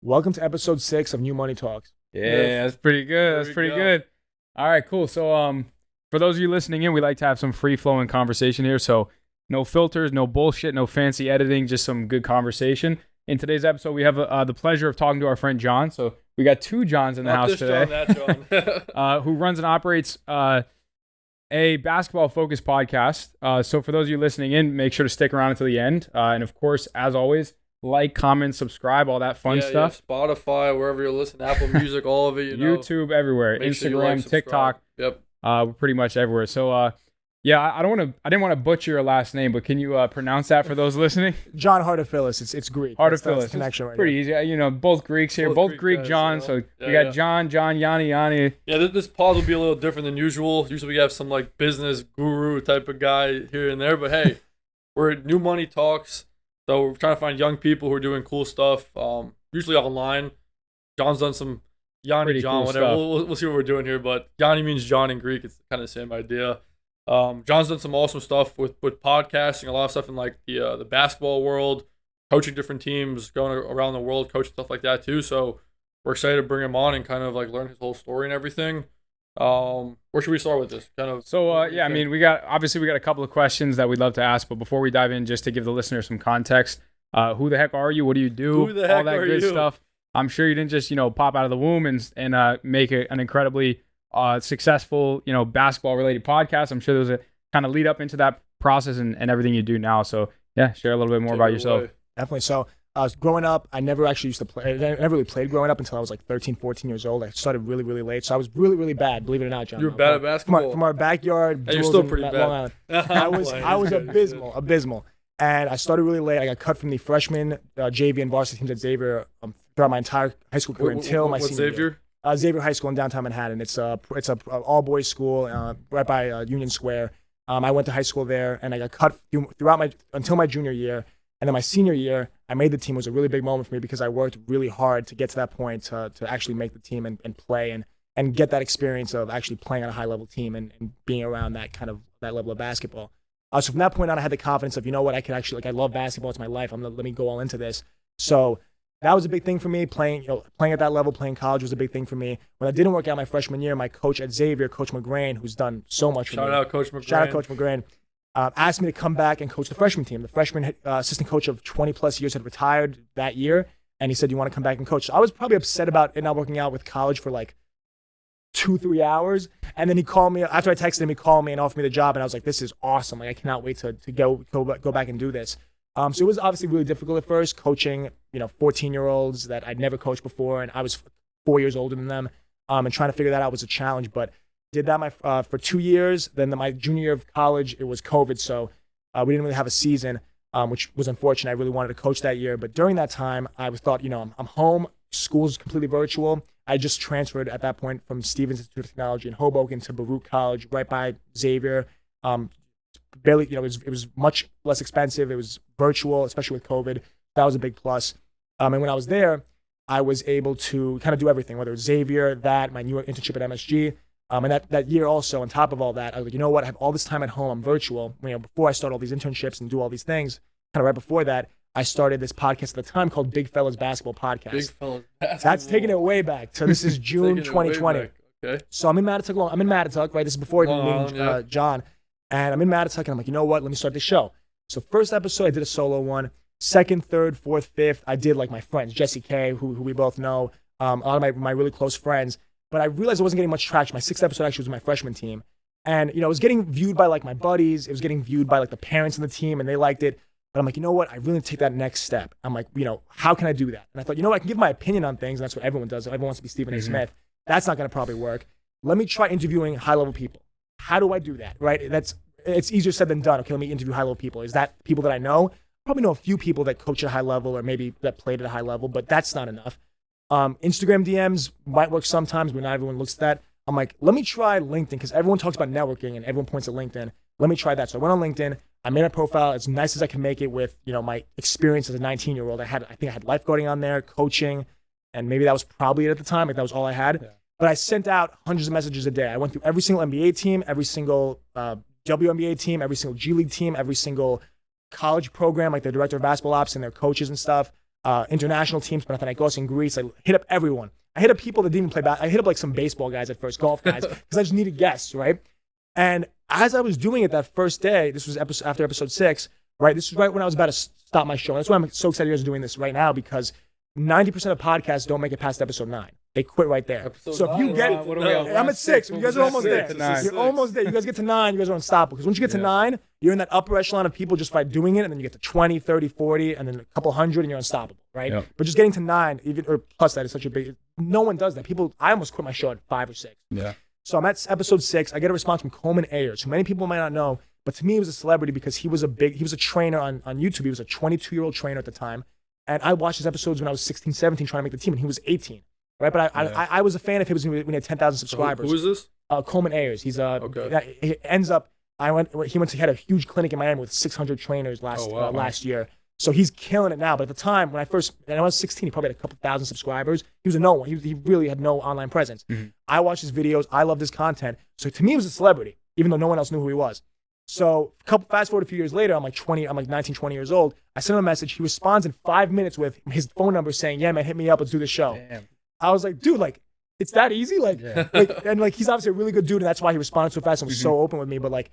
Welcome to episode 6 of New Money Talks. Yeah, that's pretty good. That's pretty good. All right, cool. So, for those of you listening in, we like to have some free flowing conversation here. So, no filters, no bullshit, no fancy editing, just some good conversation. In today's episode, we have the pleasure of talking to our friend John. So, we got two Johns in the house today. John, that John. Who runs and operates a basketball-focused podcast. So, for those of you listening in, make sure to stick around until the end. And of course, as always, like, comment, subscribe, all that fun stuff. Yeah, Spotify, wherever you're listening, Apple Music, all of it. YouTube, everywhere. Make sure you Instagram, like, TikTok. Yep. We're pretty much everywhere. So, I didn't want to butcher your last name, but can you pronounce that for those listening? John Hartofilis. It's Greek. Hartofilis. That's the connection right Pretty easy. You know, both Greeks here, both Greek guys, John. So we got John, Yanni. Yeah, this pause will be a little different than usual. Usually we have some like business guru type of guy here and there, but hey, we're at New Money Talks. So we're trying to find young people who are doing cool stuff, usually online. John's done some Yanni, Pretty John, cool whatever. stuff. We'll see what we're doing here, but Yanni means John in Greek. It's kind of the same idea. John's done some awesome stuff with podcasting, a lot of stuff in like the basketball world, coaching different teams, going around the world, coaching stuff like that too. So we're excited to bring him on and kind of like learn his whole story and everything. Where should we start with this? I mean, we got a couple of questions that we'd love to ask, but before we dive in, just to give the listener some context, who the heck are you? What do you do? Who the heck all that are good you? stuff. I'm sure you didn't just pop out of the womb and make an incredibly successful basketball related podcast. I'm sure there was a kind of lead up into that process and everything you do now. So yeah, share a little bit more about yourself. Definitely. So I was growing up. I never actually used to play. I never really played growing up until I was like 13, 14 years old. I started really, really late. So I was really, really bad. Believe it or not, John. You're bad at basketball. From our backyard. And you're duels still in pretty Long bad. Island. I was abysmal. And I started really late. I got cut from the freshman, JV, and varsity teams at Xavier throughout my entire high school career until my senior year. Xavier High School in downtown Manhattan. It's a all boys school right by Union Square. I went to high school there, and I got cut until my junior year. And then my senior year, I made the team. It was a really big moment for me because I worked really hard to get to that point to actually make the team and play and get that experience of actually playing on a high level team and being around that level of basketball. So from that point on, I had the confidence of, you know what, I could actually, I love basketball. It's my life. Let me go all into this. So that was a big thing for me. Playing at that level, playing college was a big thing for me. When I didn't work out my freshman year, my coach at Xavier, Coach McGrain, who's done so much for me. Shout out Coach McGrain. Asked me to come back and coach the freshman team. The freshman assistant coach of 20 plus years had retired that year, and he said, "You want to come back and coach?" So I was probably upset about it not working out with college for like 2-3 hours, and then he called me after I texted him. He called me and offered me the job, and I was like, "This is awesome! Like I cannot wait to go back and do this." So it was obviously really difficult at first, coaching 14-year-olds that I'd never coached before, and I was 4 years older than them, and trying to figure that out was a challenge, but. Did that for 2 years. Then my junior year of college, it was COVID, so we didn't really have a season, which was unfortunate. I really wanted to coach that year. But during that time, I thought, I'm home. School's completely virtual. I just transferred at that point from Stevens Institute of Technology in Hoboken to Baruch College, right by Xavier. Barely, it was much less expensive. It was virtual, especially with COVID. That was a big plus. And when I was there, I was able to kind of do everything, whether it was Xavier, my new internship at MSG. And that year also, on top of all that, I was like, you know what? I have all this time at home. I'm virtual. Before I start all these internships and do all these things, kind of right before that, I started this podcast at the time called Big Fellas Basketball Podcast. Big Fellas Basketball. That's taking it way back. So this is June 2020. Okay. So I'm in Mattituck, right? This is before meeting John. And I'm in Mattituck, and I'm like, you know what? Let me start the show. So first episode, I did a solo one. Second, third, fourth, fifth, I did like my friends, Jesse K, who we both know, a lot of my really close friends. But I realized I wasn't getting much traction. My sixth episode actually was my freshman team. And, it was getting viewed by like my buddies. It was getting viewed by like the parents in the team, and they liked it. But I'm like, you know what? I really need to take that next step. I'm like, how can I do that? And I thought, I can give my opinion on things. And that's what everyone does. Everyone wants to be Stephen A. Smith. That's not going to probably work. Let me try interviewing high-level people. How do I do that, right? It's easier said than done. Okay, let me interview high-level people. Is that people that I know? Probably know a few people that coach at a high level or maybe that played at a high level, but that's not enough. Instagram DMs might work sometimes, but not everyone looks at that. I'm like, let me try LinkedIn because everyone talks about networking and everyone points at LinkedIn. Let me try that. So I went on LinkedIn. I made a profile as nice as I can make it with, my experience as a 19-year-old. I think I had lifeguarding on there, coaching, and maybe that was probably it at the time. Like that was all I had. Yeah. But I sent out hundreds of messages a day. I went through every single NBA team, every single WNBA team, every single G League team, every single college program, like the director of basketball ops and their coaches and stuff. international teams, Panathinaikos in Greece. I hit up everyone. I hit up people that didn't even play basketball. I hit up like some baseball guys at first, golf guys, because I just needed guests, right? And as I was doing it that first day, this was after episode 6, right? This is right when I was about to stop my show. That's why I'm so excited you guys are doing this right now, because 90% of podcasts don't make it past episode 9. They quit right there. So if you get, I'm at 6. You guys are almost there. You're almost there. You guys get to 9, you guys are unstoppable. Because once you get to 9, you're in that upper echelon of people just by doing it, and then you get to 20, 30, 40, and then a couple hundred, and you're unstoppable, right? Yep. But just getting to 9, even or plus that is such a big. No one does that. I almost quit my show at 5 or 6. Yeah. So I'm at episode 6. I get a response from Coleman Ayers, who many people might not know, but to me he was a celebrity because he was a trainer on YouTube. He was a 22-year-old trainer at the time. And I watched his episodes when I was 16, 17 trying to make the team, and he was 18, right? But I was a fan of his when he had 10,000 subscribers. Who is this? Coleman Ayers. He's okay. He ends up. He had a huge clinic in Miami with 600 trainers last year. So he's killing it now. But at the time when I was 16, he probably had a couple thousand subscribers. He was a no one. He really had no online presence. Mm-hmm. I watched his videos. I loved his content. So to me, he was a celebrity, even though no one else knew who he was. So fast forward a few years later, I'm like 19, 20 years old. I sent him a message. He responds in 5 minutes with his phone number saying, "Yeah, man, hit me up. Let's do this show." Damn. I was like, dude, like, it's that easy? Like, and like, he's obviously a really good dude, and that's why he responded so fast and was so open with me. But like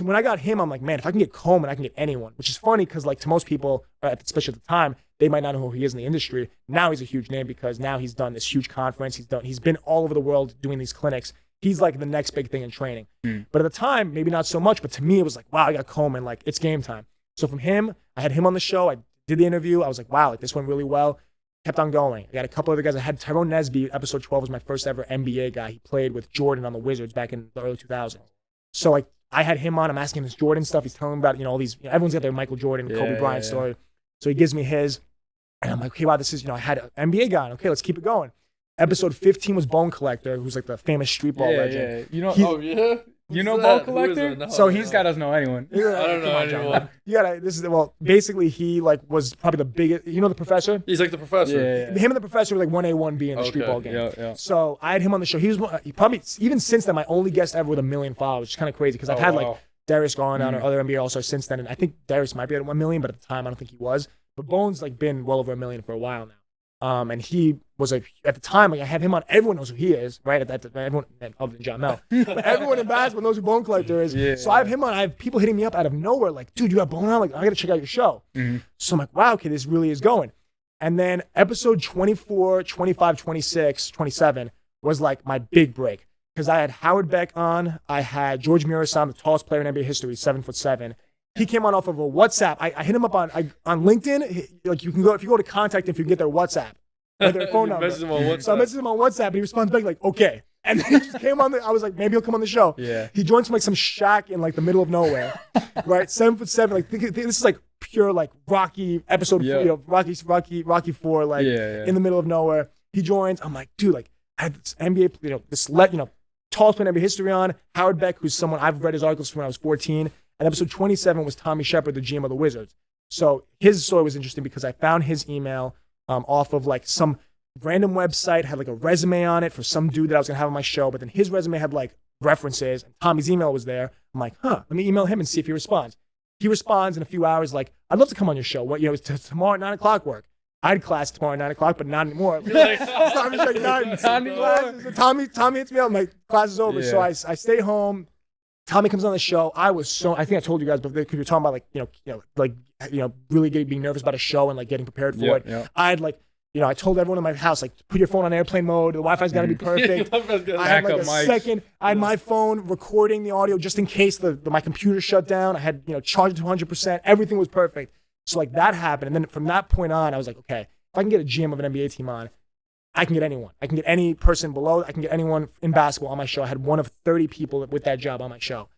when I got him, I'm like, man, if I can get Coleman, I can get anyone, which is funny because like to most people, especially at the time, they might not know who he is in the industry. Now he's a huge name because now he's done this huge conference. He's been all over the world doing these clinics. He's like the next big thing in training. But at the time, maybe not so much, but to me, it was like, wow, I got Coleman, like it's game time. So from him, I had him on the show. I did the interview. I was like, wow, like this went really well. Kept on going. I got a couple other guys. I had Tyrone Nesby, episode 12 was my first ever NBA guy. He played with Jordan on the Wizards back in the early 2000s. So I had him on. I'm asking him this Jordan stuff. He's telling me about, all these, everyone's got their Michael Jordan, Kobe Bryant story. So he gives me his, and I'm like, okay, wow, this is, I had an NBA guy. Okay, let's keep it going. Episode 15 was Bone Collector, who's like the famous street ball legend. Yeah. You know Bone Collector? No, so this guy doesn't know anyone. I don't know anyone. Basically he like was probably the biggest, the professor? He's like the professor. Yeah. Him and the professor were like 1A, 1B in the street ball game. Yeah. So I had him on the show. He probably, even since then, my only guest ever with 1 million followers, which is kind of crazy because I've had like Darius Garland or other NBA All-Stars since then. And I think Darius might be at 1 million, but at the time I don't think he was. But Bone's like been well over 1 million for a while now. And he was like, at the time, like I have him on, everyone knows who he is, right? Everyone, other than John Mel, but everyone in basketball knows who Bone Collector is. Yeah. So I have him on. I have people hitting me up out of nowhere, like, dude, you got Bone on? Like, I got to check out your show. Mm-hmm. So I'm like, wow, okay, this really is going. And then episode 24, 25, 26, 27 was like my big break because I had Howard Beck on. I had George Murison, the tallest player in NBA history, 7'7". He came on off of a WhatsApp. I hit him up on LinkedIn. Like you can go, if you go to contact him, if you can get their WhatsApp, or their phone number. So I messaged him on WhatsApp, and he responds back like, okay. And then he just came on. I was like, maybe he'll come on the show. Yeah. He joins from like some shack in like the middle of nowhere, right? 7'7". Like this is like pure like Rocky episode, Rocky 4, like in the middle of nowhere. He joins. I'm like, dude, like I had this NBA, tallest player in NBA history on Howard Beck, who's someone I've read his articles from when I was 14. And episode 27 was Tommy Shepard, the GM of the Wizards. So his story was interesting because I found his email off of like some random website, had like a resume on it for some dude that I was going to have on my show. But then his resume had like references and Tommy's email was there. I'm like, let me email him and see if he responds. He responds in a few hours like, I'd love to come on your show. What, it's tomorrow at 9 o'clock work. I had class tomorrow at 9 o'clock, but not anymore. Tommy's like, Tommy hits me up. I'm like, class is over. Yeah. So I stay home. Tommy comes on the show. I think I told you guys, but because you're talking about really being nervous about a show and like getting prepared for it. Yeah. I had like, I told everyone in my house, like, put your phone on airplane mode. The Wi-Fi's got to be perfect. I had like I had my phone recording the audio just in case my computer shut down. I had, charged to 100%. Everything was perfect. So like that happened. And then from that point on, I was like, okay, if I can get a GM of an NBA team on, I can get anyone. I can get any person below. I can get anyone in basketball on my show. I had one of 30 people with that job on my show.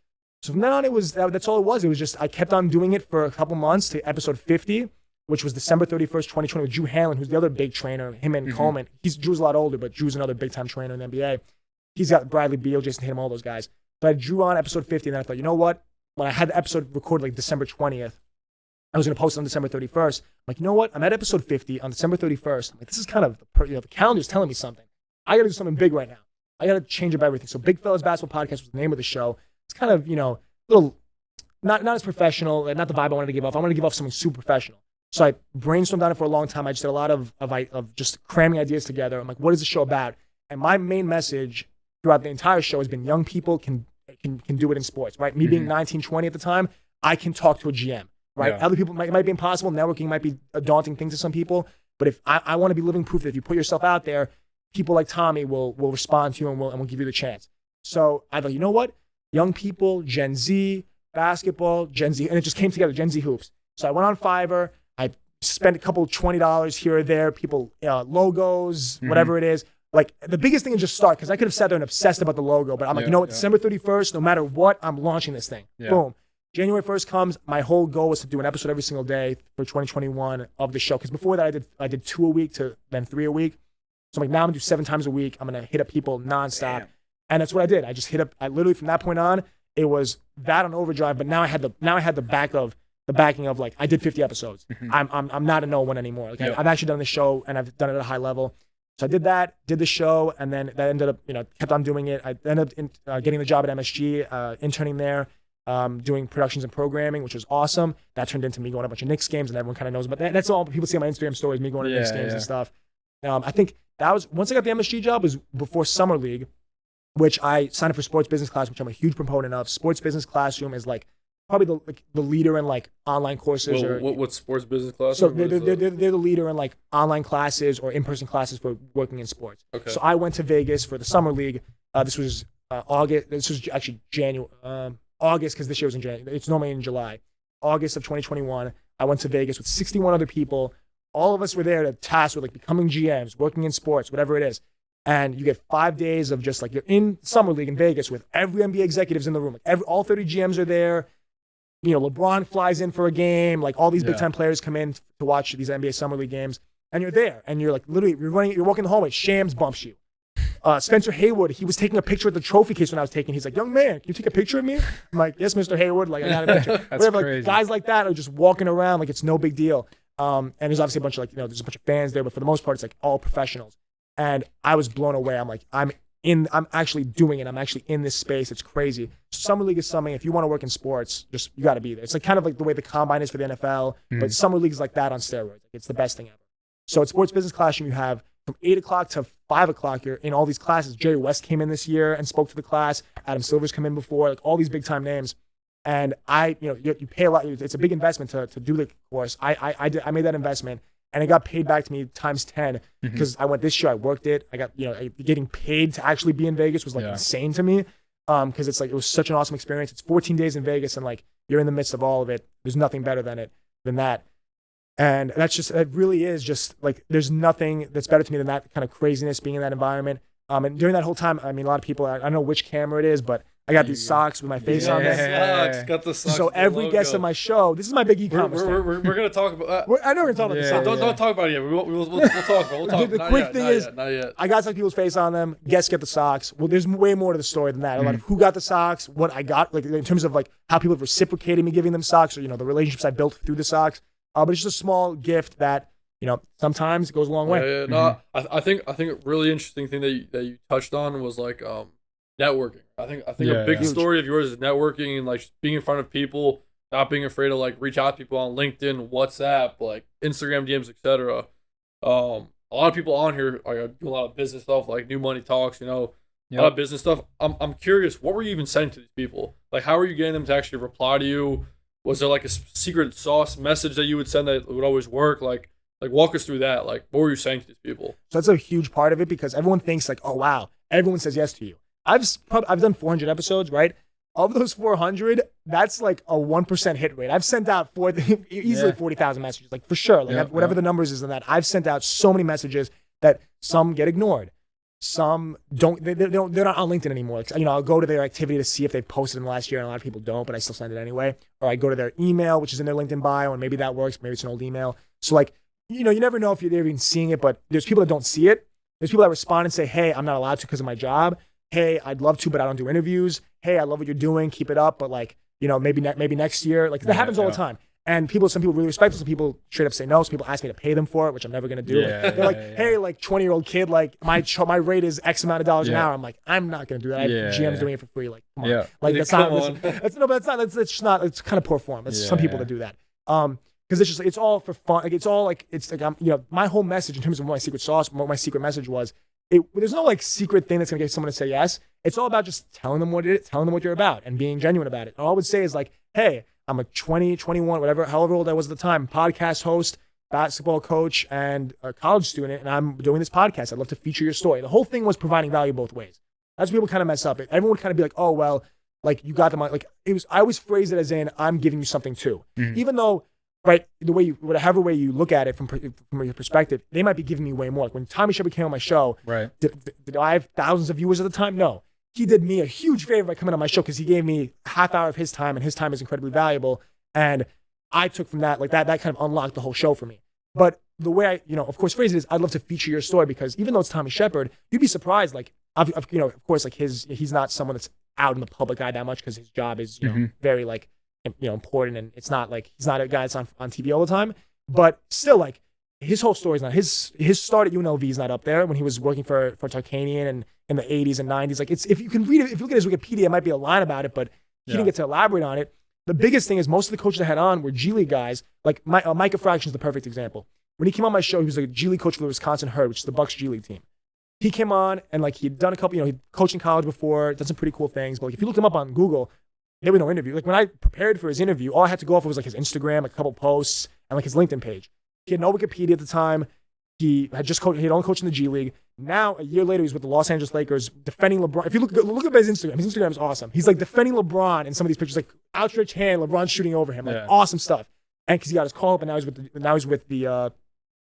So from then on, that's all it was. It was just I kept on doing it for a couple months to episode 50, which was December 31st, 2020 with Drew Hanlon, who's the other big trainer, him and Coleman. Drew's a lot older, but Drew's another big-time trainer in the NBA. He's got Bradley Beal, Jason Tatum, all those guys. So I had Drew on episode 50, and then I thought, you know what? When I had the episode recorded like December 20th, I was going to post it on December 31st. I'm like, you know what? I'm at episode 50 on December 31st. I'm like, this is kind of, the calendar's telling me something. I got to do something big right now. I got to change up everything. So Big Fellas Basketball Podcast was the name of the show. It's kind of, little, not as professional, not the vibe I wanted to give off. I wanted to give off something super professional. So I brainstormed on it for a long time. I just did a lot of just cramming ideas together. I'm like, what is the show about? And my main message throughout the entire show has been young people can do it in sports, right? Me being 19, 20 at the time, I can talk to a GM, right? Yeah. Other people it might be impossible. Networking might be a daunting thing to some people, but if I want to be living proof that if you put yourself out there, people like Tommy will respond to you and will give you the chance. So I thought, you know what? Young people, Gen Z, basketball, Gen Z, and it just came together, Gen Z hoops. So I went on Fiverr. I spent a couple $20 here or there, people, logos, whatever it is. Like, the biggest thing is just start, because I could have sat there and obsessed about the logo, but I'm like, you know what, December 31st, no matter what, I'm launching this thing. Yeah. Boom. January 1st comes, my whole goal was to do an episode every single day for 2021 of the show. Because before that, I did 2 a week to then 3 a week. So I'm like, now I'm gonna do 7 times a week. I'm gonna hit up people nonstop. Damn. And that's what I did. I just hit up, I literally from that point on, it was that on overdrive, but now I had the backing of like, I did 50 episodes. I'm not a no one anymore. Like, I've actually done the show and I've done it at a high level. So I did that, did the show, and then that ended up, kept on doing it. I ended up getting the job at MSG, interning there, doing productions and programming, which was awesome. That turned into me going to a bunch of Knicks games, and everyone kind of knows about that. That's all people see on my Instagram stories, me going to Knicks games and stuff. I think that was, once I got the MSG job, was before Summer League, which I signed up for Sports Business Class, which I'm a huge proponent of. Sports Business Classroom is like probably the leader in like online courses. What's Sports Business Class? So they're the leader in like online classes or in-person classes for working in sports. Okay. So I went to Vegas for the Summer League. This was August. This was actually January, August, because this year was in January. It's normally in July. August of 2021. I went to Vegas with 61 other people. All of us were there to task with like becoming GMs, working in sports, whatever it is. And you get 5 days of just like, you're in Summer League in Vegas with every NBA executives in the room. Like all 30 GMs are there. LeBron flies in for a game. Like all these big time players come in to watch these NBA Summer League games, and you're there, and you're like literally you're walking the hallway. Shams bumps you. Spencer Haywood, he was taking a picture at the trophy case when I was taking. He's like, "Young man, can you take a picture of me?" I'm like, "Yes, Mr. Haywood." Like I got a picture. That's Whatever. crazy. Like guys like that are just walking around like it's no big deal. And there's obviously a bunch of there's a bunch of fans there, but for the most part, it's like all professionals. And I was blown away. I'm like, I'm actually doing it. I'm actually in this space. It's crazy. Summer League is something, if you want to work in sports, you got to be there. It's like kind of like the way the combine is for the NFL, but Summer League is like that on steroids. It's the best thing ever. So at Sports Business Classroom, you have from 8 o'clock to 5 o'clock, you're in all these classes. Jerry West came in this year and spoke to the class. Adam Silver's come in before, like all these big time names. And you pay a lot. It's a big investment to do the course. I made that investment. And it got paid back to me times 10 because I went this year. I worked it. I got, getting paid to actually be in Vegas was like insane to me because it's like it was such an awesome experience. It's 14 days in Vegas and like you're in the midst of all of it. There's nothing better than that. And it really is just like there's nothing that's better to me than that kind of craziness being in that environment. And during that whole time, I mean, a lot of people, I don't know which camera it is, but I got these socks with my face on them. Got the socks. So every guest on my show, this is my big e-commerce thing. We're going to talk about. I know we're going to talk about the socks. Don't talk about it yet. We'll talk. We'll talk. The quick thing is, not yet. I got some people's face on them. Guests get the socks. Well, there's way more to the story than that. A lot of who got the socks, what I got, like in terms of like how people have reciprocated me giving them socks, or the relationships I built through the socks. But it's just a small gift that sometimes goes a long way. No, I think a really interesting thing that you touched on was like networking. I think a big story of yours is networking and like just being in front of people, not being afraid to like reach out to people on LinkedIn, WhatsApp, like Instagram DMs, etc. A lot of people on here do a lot of business stuff, like New Money Talks, a lot of business stuff. I'm curious, what were you even sending to these people? Like, how were you getting them to actually reply to you? Was there like a secret sauce message that you would send that would always work? Like walk us through that. Like, what were you saying to these people? So that's a huge part of it because everyone thinks like, oh wow, everyone says yes to you. I've done 400 episodes, right? Of those 400, that's like a 1% hit rate. I've sent out easily 40,000 messages, like for sure. Like whatever the numbers is in that, I've sent out so many messages that some get ignored. Some don't. They're not on LinkedIn anymore. Like, I'll go to their activity to see if they've posted in the last year, and a lot of people don't, but I still send it anyway. Or I go to their email, which is in their LinkedIn bio, and maybe that works. Maybe it's an old email. So like, you never know if you're even seeing it, but there's people that don't see it. There's people that respond and say, hey, I'm not allowed to because of my job. Hey, I'd love to, but I don't do interviews. Hey, I love what you're doing. Keep it up. But like, maybe next year. Like that happens all the time. And some people really respect it. Some people straight up say no. Some people ask me to pay them for it, which I'm never going to do. They're like, hey, like 20-year-old kid, like my rate is X amount of dollars an hour. I'm like, I'm not going to do that. GM's doing it for free. Like, come on. Like that's not, it's kind of poor form. It's some people that do that. because it's just it's all for fun. Like it's all like it's like I'm my whole message in terms of what my secret sauce, what my secret message was. There's no like secret thing that's gonna get someone to say yes. It's all about just telling them what it is, telling them what you're about, and being genuine about it. All I would say is like, hey, I'm a 20, 21, whatever, however old I was at the time, podcast host, basketball coach, and a college student, and I'm doing this podcast. I'd love to feature your story. The whole thing was providing value both ways. That's where people kind of mess up. Everyone would kind of be like, oh well, like you got them on. Like it was. I always phrase it as in I'm giving you something too, even though. Right, the way whatever way you look at it from your perspective, they might be giving me way more. Like when Tommy Shepard came on my show, right? Did I have thousands of viewers at the time? No. He did me a huge favor by coming on my show because he gave me a half hour of his time, and his time is incredibly valuable. And I took from that, like that kind of unlocked the whole show for me. But the way I, of course, phrase it is, I'd love to feature your story because even though it's Tommy Shepard, you'd be surprised. Like, of course, like he's not someone that's out in the public eye that much because his job is, very like. Important, and it's not like he's not a guy that's on TV all the time, but still like his whole story is not his start at UNLV is not up there when he was working for Tarkanian and in the 80s and 90s. Like it's if you can read it, if you look at his Wikipedia, it might be a line about it, but he didn't get to elaborate on it. The biggest thing is most of the coaches I had on were G League guys. Like Micah Fraction is the perfect example. When he came on my show, he was a G League coach for the Wisconsin Herd, which is the Bucks G League team. He came on and like he'd done a couple, he'd coached in college before, done some pretty cool things. But like if you looked him up on Google, there was no interview. Like when I prepared for his interview, all I had to go off of was like his Instagram, like a couple posts, and like his LinkedIn page. He had no Wikipedia at the time. He had he had only coached in the G League. Now, a year later, he's with the Los Angeles Lakers defending LeBron. If you look at his Instagram is awesome. He's like defending LeBron in some of these pictures, like outstretched hand, LeBron's shooting over him, like awesome stuff. And because he got his call up, and now he's with the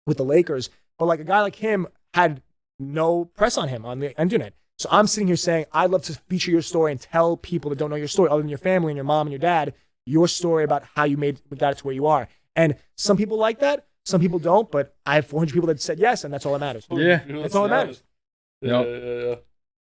Lakers. But like a guy like him had no press on him on the internet. So I'm sitting here saying, I'd love to feature your story and tell people that don't know your story, other than your family and your mom and your dad, your story about how you got it to where you are. And some people like that, some people don't, but I have 400 people that said yes, and that's all that matters. Yeah. That's all that matters. Yeah.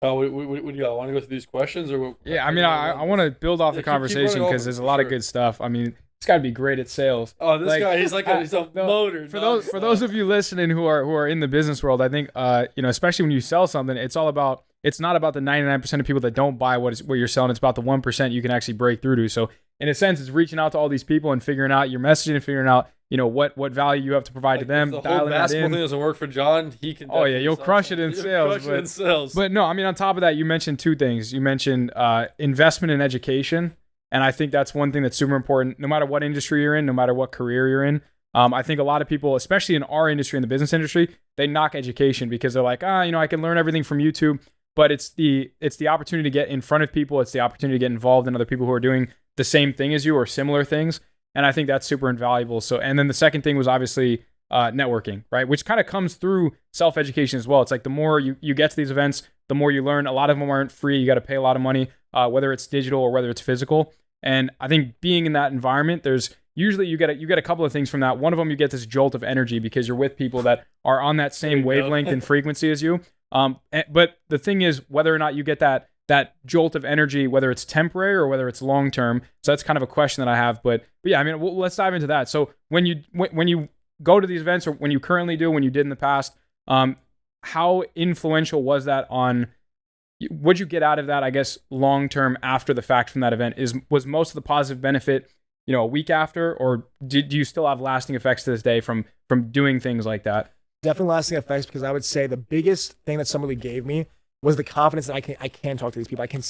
What do you got? Want to go through these questions? Or yeah, I mean, I want to build off the conversation because there's a lot of good stuff. I mean, it's got to be great at sales. Oh, this guy, he's a motor. For those of you listening who are in the business world, I think especially when you sell something, it's not about the 99% of people that don't buy what you're selling. It's about the 1% you can actually break through to. So in a sense, it's reaching out to all these people and figuring out your messaging and figuring out what value you have to provide to them. If the whole basketball thing doesn't work for John, he can. Oh yeah, you'll crush it in sales. But no, I mean, on top of that, you mentioned two things. You mentioned investment in education. And I think that's one thing that's super important, no matter what industry you're in, no matter what career you're in. I think a lot of people, especially in our industry, in the business industry, they knock education because they're like, I can learn everything from YouTube. But it's the opportunity to get in front of people. It's the opportunity to get involved in other people who are doing the same thing as you or similar things. And I think that's super invaluable. So, and then the second thing was obviously networking, right? Which kind of comes through self-education as well. It's like the more you get to these events, the more you learn. A lot of them aren't free. You got to pay a lot of money, whether it's digital or whether it's physical. And I think being in that environment, there's usually you get a couple of things from that. One of them, you get this jolt of energy because you're with people that are on that same wavelength and frequency as you. But the thing is, whether or not you get that jolt of energy, whether it's temporary or whether it's long term. So that's kind of a question that I have. But yeah, I mean, let's dive into that. So when you go to these events, or when you currently do, when you did in the past, how influential was that on? What'd you get out of that, I guess, long term after the fact from that event? Was most of the positive benefit, a week after, or do you still have lasting effects to this day from doing things like that? Definitely lasting effects, because I would say the biggest thing that somebody gave me was the confidence that I can talk to these people. I can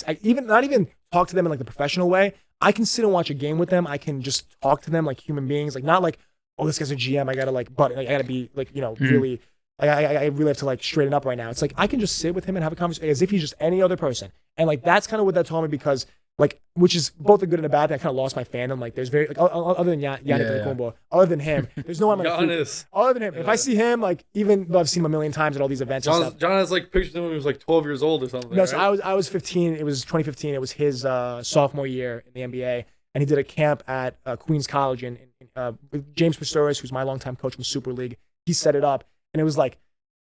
not even talk to them in like the professional way. I can sit and watch a game with them. I can just talk to them like human beings, like not like, oh, this guy's a GM. I gotta be like, really. I really have to like straighten up right now. It's like I can just sit with him and have a conversation as if he's just any other person. And like that's kind of what that told me, because like, which is both a good and a bad thing. I kind of lost my fandom. Like there's very like other than Yannick Antetokounmpo, other than him, there's no one like other than him. Yeah. If I see him, like even though I've seen him a million times at all these events, John has like pictures of him when he was like 12 years old or something. No, right? So I was 15. It was 2015. It was his sophomore year in the NBA, and he did a camp at Queens College with James Pastoris, who's my longtime coach from Super League. He set it up, and it was like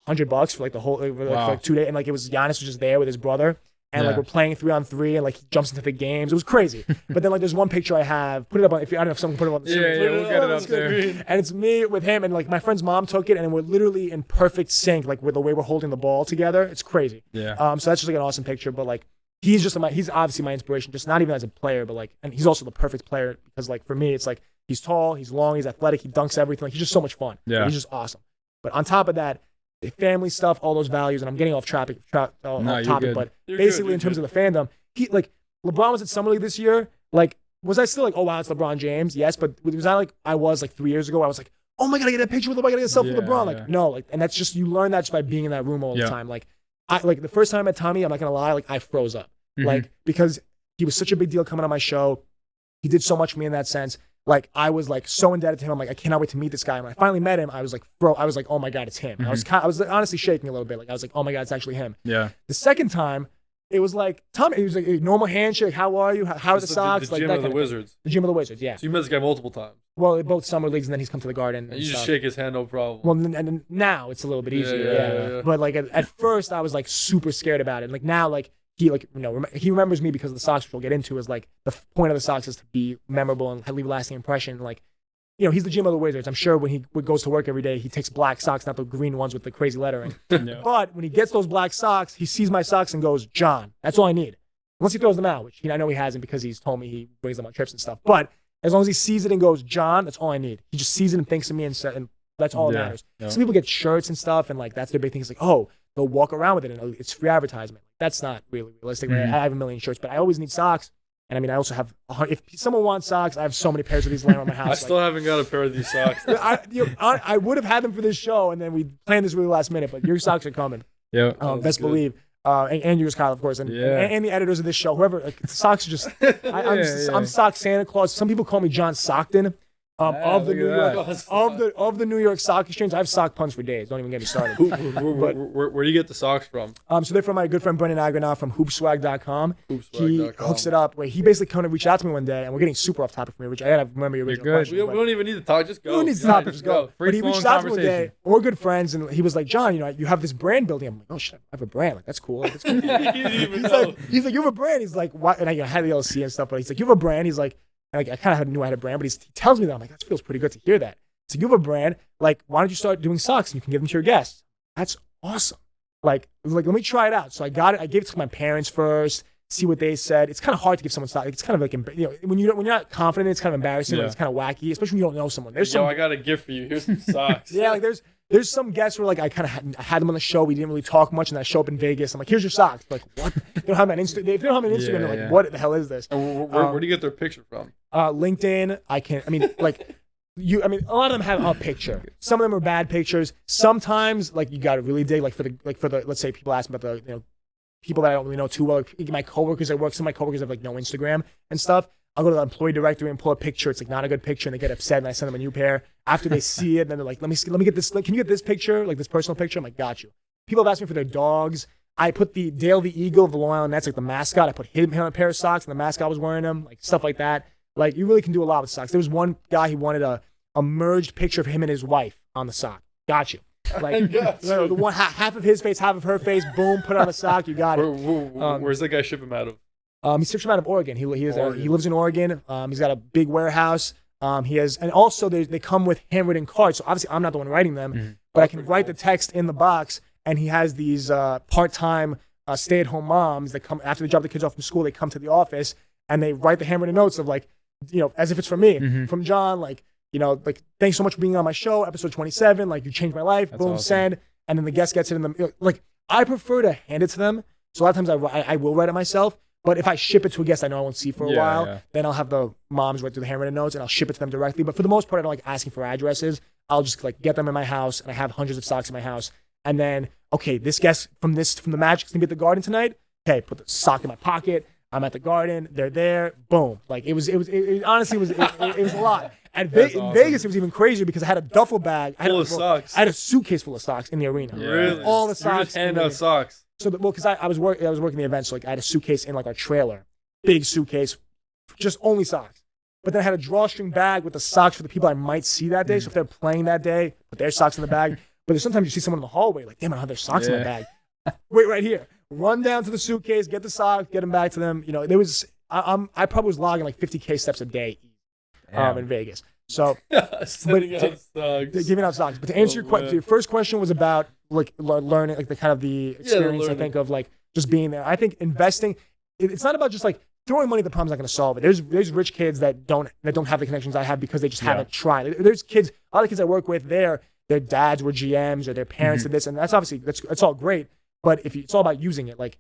$100 for like the whole for like 2 days, and like it was Giannis was just there with his brother, and like we're playing 3-on-3, and like he jumps into the games. It was crazy. But then like there's one picture I have, put it up on, I don't know if someone put it on the screen. Yeah, we'll get it up there. And it's me with him, and like my friend's mom took it, and we're literally in perfect sync, like with the way we're holding the ball together. It's crazy. Yeah. So that's just like an awesome picture. But like he's obviously my inspiration, just not even as a player, but like, and he's also the perfect player, because like for me, it's like He's tall, he's long, he's athletic, he dunks everything. Like, he's just so much fun. Yeah. He's just awesome. But on top of that, the family stuff, all those values, and I'm getting off topic, but You're basically good, in terms of the fandom, LeBron was at Summer League this year. Like, was I still like, oh wow, it's LeBron James? Yes, but was I like I was like 3 years ago? I was like, oh my god, I get a picture with LeBron, I get a selfie with LeBron. Like, no, like, and that's just, you learn that just by being in that room all the time. Like, the first time I met Tommy, I'm not gonna lie, like, I froze up, like, because he was such a big deal coming on my show. He did so much for me in that sense. Like, I was like so indebted to him. I'm like, I cannot wait to meet this guy. And when I finally met him, I was like, oh my god, it's him. I was honestly shaking a little bit. Like, I was like, oh my god, it's actually him. Yeah. The second time, it was like Tommy. He was like a normal handshake. How are you? How are the Sox? The gym of the Wizards. The gym of the Wizards. Yeah. So you met this guy multiple times. Well, both summer leagues, and then he's come to the Garden. And you just shake his hand, no problem. Well, and now it's a little bit easier. Yeah. But like at first, I was like super scared about it. And like now, like he he remembers me because of the Sox, which we'll get into. Is like the point of the Sox is to be memorable and leave a lasting impression. Like, he's the gym of the Wizards. I'm sure when he goes to work every day, he takes black socks, not the green ones with the crazy lettering. But when he gets those black socks, he sees my socks and goes, John, that's all I need. Unless he throws them out, which I know he hasn't because he's told me he brings them on trips and stuff. But as long as he sees it and goes, John, that's all I need. He just sees it and thinks of me, and that's all that matters. Yeah. Some people get shirts and stuff, and like that's their big thing. It's like, oh, they'll walk around with it, and it's free advertisement. That's not really realistic. I have a million shirts, but I always need socks. And I mean, I also have, if someone wants socks, I have so many pairs of these laying around my house. I still haven't got a pair of these socks. I would have had them for this show, and then we planned this really last minute, but your socks are coming. Yeah. Best believe. And yours, Kyle, of course, and the editors of this show, whoever, like, the socks are just, I'm Sock Santa Claus. Some people call me John Stockton. Of the New York Stock Exchange. I have sock puns for days. Don't even get me started. Where do you get the socks from? So they're from my good friend Brendan Agronoff from hoopswag.com. He hooks it up. He basically kind of reached out to me one day, and we're getting super off topic for me, which I gotta remember your original question. We don't even need to talk. Just go. We don't need to talk. Just go. But he reached out to me one day. We're good friends, and he was like, John, you have this brand building. I'm like, oh shit, I have a brand. Like, that's cool. Like, that's cool. He's like, you have a brand. He's like, what? And I had the LC and stuff, but he's like, you have a brand. He's like, I kind of knew I had a brand, but he tells me that. I'm like, that feels pretty good to hear that. So you have a brand, like, why don't you start doing socks and you can give them to your guests? That's awesome. Like, let me try it out. So I got it. I gave it to my parents first, see what they said. It's kind of hard to give someone socks. It's kind of like, when you're not confident, it's kind of embarrassing. Like, it's kind of wacky, especially when you don't know someone. I got a gift for you. Here's some socks. Yeah, like there's some guests where like I kind of had them on the show. We didn't really talk much, and I show up in Vegas. I'm like, here's your socks. They're like, what? They don't have an Instagram. If they don't have an Instagram, they're like, what the hell is this? And where do you get their picture from? LinkedIn. A lot of them have a picture. Some of them are bad pictures. Sometimes, like, you got to really dig. Like for the let's say people ask me about the people that I don't really know too well. Like my coworkers at work. Some of my coworkers have like no Instagram and stuff. I'll go to the employee directory and pull a picture. It's like not a good picture, and they get upset, and I send them a new pair. After they see it, and then they're like, let me get this. Like, can you get this picture, like this personal picture? I'm like, got you. People have asked me for their dogs. I put the Dale the Eagle of the Long Island Nets, like the mascot. I put him on a pair of socks, and the mascot was wearing them, like stuff like that. Like, you really can do a lot with socks. There was one guy, he wanted a merged picture of him and his wife on the sock. Got you. Like, the one half of his face, half of her face. Boom, put it on the sock. You got it. Where's that guy ship him out of? He ships him out of Oregon. He lives in Oregon. He's got a big warehouse. And also they come with handwritten cards. So obviously I'm not the one writing them, but I can write the text in the box. And he has these part-time stay-at-home moms that come after they drop the kids off from school. They come to the office and they write the handwritten notes of like, as if it's from me, from John. Like, like, thanks so much for being on my show, episode 27. Like, you changed my life. That's boom, awesome. Send. And then the guest gets it in the like. I prefer to hand it to them. So a lot of times I will write it myself. But if I ship it to a guest I know I won't see for a while, then I'll have the moms write through the handwritten notes and I'll ship it to them directly. But for the most part, I don't like asking for addresses. I'll just like get them in my house, and I have hundreds of socks in my house. And then, okay, this guest from the Magic's gonna be at the Garden tonight. Okay, put the sock in my pocket. I'm at the Garden. They're there. Boom. Like, it honestly was a lot. And in Vegas, it was even crazier because I had a duffel bag full of socks. I had a suitcase full of socks in the arena. Yeah. Really? All the socks. You just hand out socks. So, because I was working the event, so like I had a suitcase in like our trailer, big suitcase, just only socks. But then I had a drawstring bag with the socks for the people I might see that day. So if they're playing that day, put their socks in the bag. But there's sometimes you see someone in the hallway, like, damn, I don't have their socks in my bag. Wait, right here. Run down to the suitcase, get the socks, get them back to them. There was I probably was logging like 50K steps a day in Vegas. So, giving out socks. But to answer your question, your first question was about like learning, like the kind of the experience. I think of like just being there. I think investing. It's not about just like throwing money at the problem's not going to solve it. There's rich kids that don't have the connections I have because they just haven't tried. There's kids, a lot of kids I work with, their dads were GMs or their parents did this, and that's obviously that's all great. But if it's all about using it, like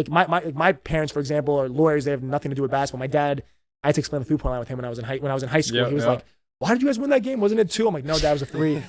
my parents, for example, are lawyers. They have nothing to do with basketball. My dad, I had to explain the 3-point line with him when I was in high school. He was like, "Why did you guys win that game? Wasn't it 2?" I'm like, "No, Dad, it was a 3."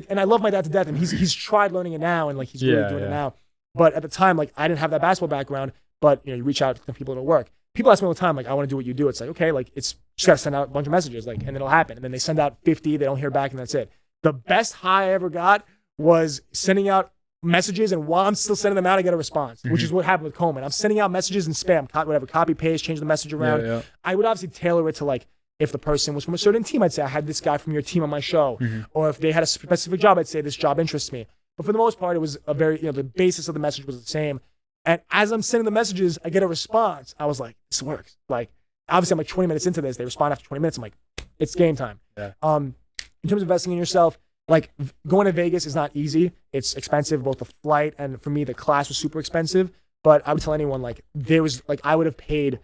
And I love my dad to death, and he's tried learning it now, and like he's really doing it now. But at the time, like I didn't have that basketball background. But you reach out to people that'll work. People ask me all the time, like, I want to do what you do. It's like, okay, like it's just gotta send out a bunch of messages, like, and it'll happen. And then they send out 50, they don't hear back, and that's it. The best high I ever got was sending out messages, and while I'm still sending them out, I get a response, which is what happened with Coleman. I'm sending out messages in spam, whatever, copy, paste, change the message around. I would obviously tailor it to like, if the person was from a certain team, I'd say, I had this guy from your team on my show. Or if they had a specific job, I'd say, this job interests me. But for the most part, it was a very, the basis of the message was the same. And as I'm sending the messages, I get a response. I was like, this works. Like, obviously, I'm like 20 minutes into this. They respond after 20 minutes. I'm like, it's game time. In terms of investing in yourself, like going to Vegas is not easy. It's expensive, both the flight and for me, the class was super expensive. But I would tell anyone, like, I would have paid,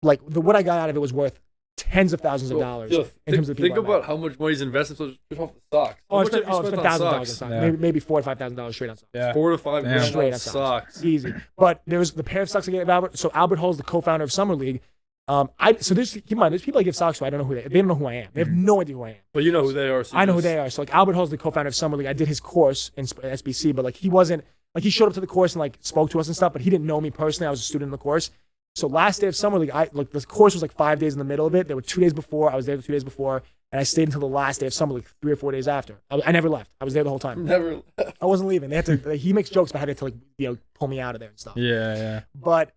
like, what I got out of it was worth tens of thousands of dollars in terms of the people. Think about how much money's invested just off the stocks. I spent $1,000 on socks. Maybe $4,000 or $5,000 straight on socks. $4,000 to $5,000 straight on socks. Easy. But there was the pair of socks I gave Albert. So Albert Hall's the co-founder of Summer League. Keep in mind, there's people I give socks to. I don't know who they don't know who I am. They have no idea who I am. But you know who they are. So I know who they are. So like Albert Hall's the co-founder of Summer League. I did his course in SBC, but like he wasn't like he showed up to the course and like spoke to us and stuff, but he didn't know me personally. I was a student in the course. So last day of Summer League, the course was like 5 days in the middle of it. There were 2 days before. I was there 2 days before, and I stayed until the last day of Summer League, 3 or 4 days after. I never left. I was there the whole time. Never left. I wasn't leaving. They had to. He makes jokes about how they had to pull me out of there and stuff. Yeah. But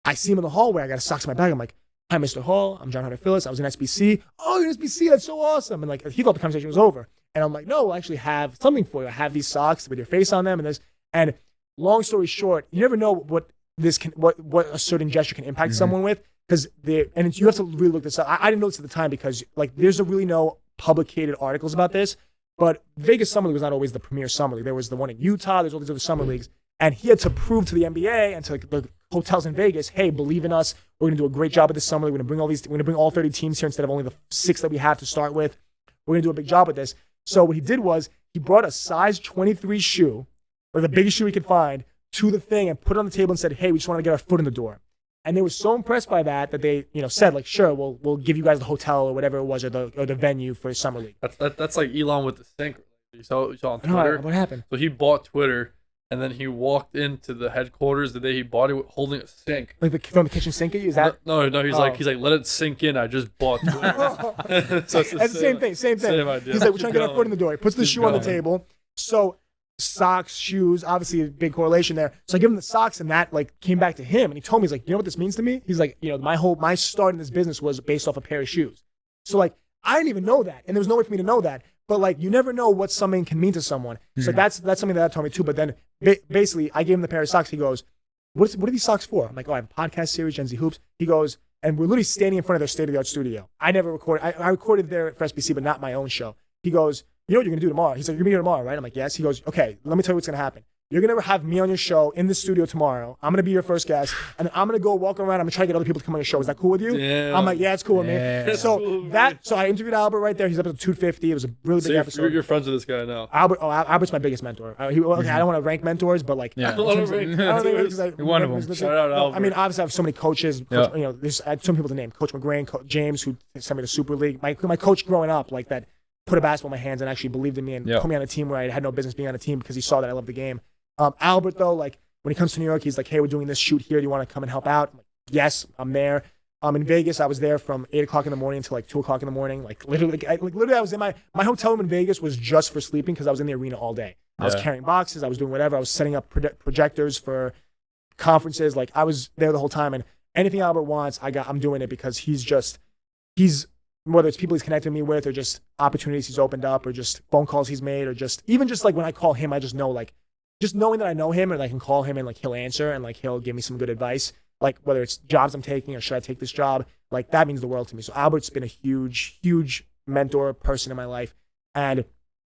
I see him in the hallway. I got a socks in my bag. I'm like, "Hi, Mr. Hall. I'm John Hartofilis. I was in SBC. Oh, you're in SBC. That's so awesome." And like he thought the conversation was over. And I'm like, "No, I actually have something for you. I have these socks with your face on them and this." And long story short, you never know what a certain gesture can impact someone with, because you have to really look this up. I didn't know this at the time because like there's really no publicated articles about this, but Vegas Summer League was not always the premier summer league. There was the one in Utah. There's all these other summer leagues, and he had to prove to the NBA and to like the hotels in Vegas, hey, believe in us. We're gonna do a great job at this summer league. We're gonna bring all 30 teams here instead of only the 6 that we have to start with. We're gonna do a big job with this. So what he did was he brought a size 23 shoe, or the biggest shoe he could find, to the thing and put it on the table and said, "Hey, we just want to get our foot in the door." And they were so impressed by that they, said like, "Sure, we'll give you guys the hotel or whatever it was, or the venue for Summer League." That's like Elon with the sink. You saw on Twitter. What happened? So he bought Twitter, and then he walked into the headquarters the day he bought it holding a sink. Like from the kitchen sink? Is that? No. He's like, let it sink in. I just bought Twitter. So it's the same thing. Same idea. He's like, we're trying to get our foot in the door. He puts the shoe on the table. So socks, shoes, obviously a big correlation there. So I give him the socks, and that like came back to him, and he told me, he's like, "You know what this means to me?" He's like, my start in this business was based off a pair of shoes. So like I didn't even know that, and there was no way for me to know that. But like you never know what something can mean to someone. So that's something that told me too. But then basically I gave him the pair of socks. He goes, what are these socks for? I'm like, "Oh, I have a podcast series, Gen Z Hoops." He goes, and we're literally standing in front of their state-of-the-art studio. I never recorded. I recorded there for SBC, but not my own show. He goes, "You know what you're going to do tomorrow?" He's like, "You're going to be here tomorrow, right?" I'm like, "Yes." He goes, "Okay, let me tell you what's going to happen. You're going to have me on your show in the studio tomorrow. I'm going to be your first guest, and I'm going to go walk around. I'm going to try to get other people to come on your show. Is that cool with you?" Yeah. I'm like, "Yeah, it's cool with me." So I interviewed Albert right there. He's up to 250. It was a really big episode. You're friends with this guy now. Albert's my biggest mentor. I don't want to rank mentors, but like, Yeah. one of them. Shout out Albert. I mean, obviously I have so many coaches. There's so many people to name. Coach McGrain, Coach James, who sent me to Super League. My coach growing up, like that, put a basketball in my hands and actually believed in me and put me on a team where I had no business being on a team because he saw that I loved the game. Albert, though, like when he comes to New York, he's like, "Hey, we're doing this shoot here. Do you want to come and help out?" I'm like, "Yes, I'm there." In Vegas, I was there from 8 o'clock in the morning until like 2 o'clock in the morning. Like literally, I was in my hotel room in Vegas was just for sleeping because I was in the arena all day. I was carrying boxes. I was doing whatever. I was setting up projectors for conferences. Like I was there the whole time. And anything Albert wants, I'm doing it because he's whether it's people he's connected me with or just opportunities he's opened up or just phone calls he's made or just even just like when I call him, I just know like just knowing that I know him and I can call him and like he'll answer and like he'll give me some good advice. Like whether it's jobs I'm taking or should I take this job, like that means the world to me. So Albert's been a huge, huge mentor person in my life. And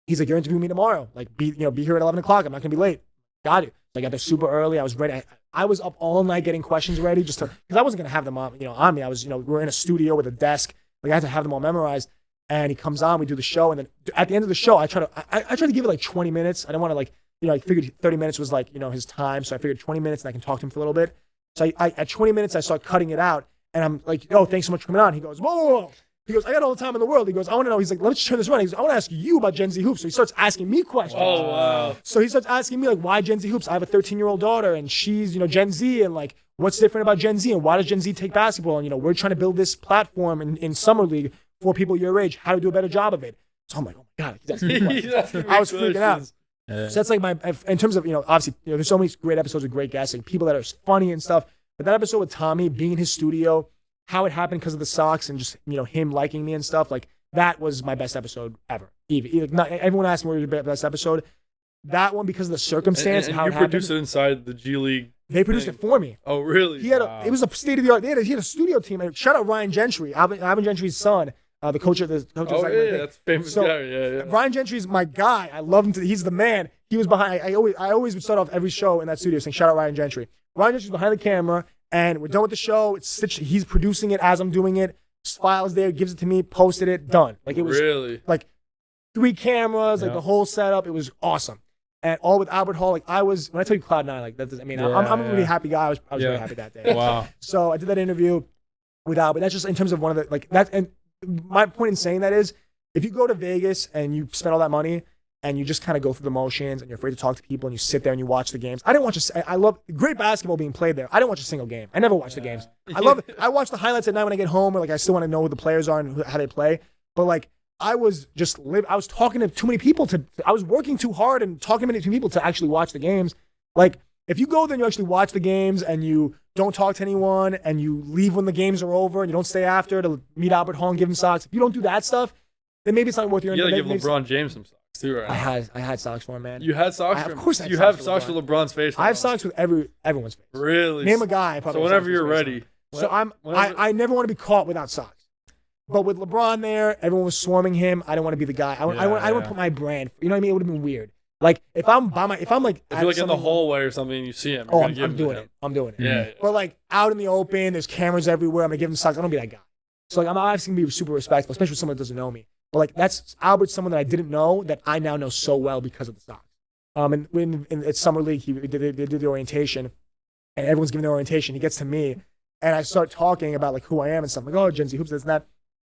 he's like, "You're interviewing me tomorrow. Like be here at 11 o'clock. I'm not going to be late." Got it. So I got there super early. I was ready. I was up all night getting questions ready because I wasn't gonna have them on me. I was, we're in a studio with a desk. Like I had to have them all memorized. And he comes on, we do the show, and then at the end of the show, I try to give it like 20 minutes. I didn't want to I figured 30 minutes was like, his time. So I figured 20 minutes and I can talk to him for a little bit. So at 20 minutes, I start cutting it out. And I'm like, oh, thanks so much for coming on. He goes, whoa. He goes, I got all the time in the world. He goes, I want to know. He's like, let's turn this around. He goes, I want to ask you about Gen Z hoops. So he starts asking me questions. Oh, wow. So he starts asking me, like, why Gen Z hoops? I have a 13-year-old daughter, and she's, Gen Z, and, like, what's different about Gen Z, and why does Gen Z take basketball? And, we're trying to build this platform in Summer League for people your age. How to do a better job of it. So I'm like, oh, my God. He's asking me questions. I was freaking out. Yeah. So that's like in terms of, obviously, there's so many great episodes with great guests, like people that are funny and stuff. But that episode with Tommy, being in his studio, how it happened because of the socks and just, him liking me and stuff, like that was my best episode ever. Not, everyone asked me what was your best episode. That one, because of the circumstance and how you it happened. produced it inside the G League. They produced it for me. Oh, really? He had it was a state of the art. He had a studio team. And shout out Ryan Gentry, Alvin Gentry's son, the coach of the. Oh, yeah, that's famous guy. Yeah. Ryan Gentry's my guy. I love him. He's the man. He was behind. I always would start off every show in that studio saying, shout out Ryan Gentry. Ryan Gentry's behind the camera. And we're done with the show. It's stitched. He's producing it as I'm doing it. Files there, gives it to me, posted it, done. Like it was really like 3 cameras, like the whole setup. It was awesome. And all with Albert Hall. Like I was, when I tell you Cloud9, like that doesn't, I'm a really happy guy. I was very happy that day. Wow. So I did that interview with Albert. That's just in terms of one of the, like that. And my point in saying that is, if you go to Vegas and you spend all that money, and you just kind of go through the motions, and you're afraid to talk to people, and you sit there and you watch the games. I didn't watch I love great basketball being played there. I didn't watch a single game. I never watched the games. I love it. I watch the highlights at night when I get home, or like I still want to know who the players are and how they play. But like I was talking to too many people I was working too hard and talking to many people to actually watch the games. Like if you go there and you actually watch the games and you don't talk to anyone and you leave when the games are over and you don't stay after to meet Albert Hall and give him socks. If you don't do that stuff, then maybe it's not worth your. You gotta give LeBron James some socks too, right? I had socks for him, man. You had socks for him? Of course I had you socks have for socks with LeBron's face. I have socks with everyone's face. Really? Name a guy. So whenever you're ready. So I never want to be caught without socks. But with LeBron there, everyone was swarming him. I don't want to be the guy. I want to put my brand. You know what I mean? It would have been weird. Like if I'm like if you're like in the hallway or something and you see him, I'm doing it. I'm doing it. Yeah. But like out in the open, there's cameras everywhere. I'm gonna give him socks. I don't be that guy. So like I'm obviously gonna be super respectful, especially with someone that doesn't know me. But like that's Albert's someone that I didn't know that I now know so well because of the socks. And when at Summer League, they did the orientation, and everyone's giving their orientation. He gets to me, and I start talking about like who I am and stuff. I'm like, oh, Gen Z hoops, this and that.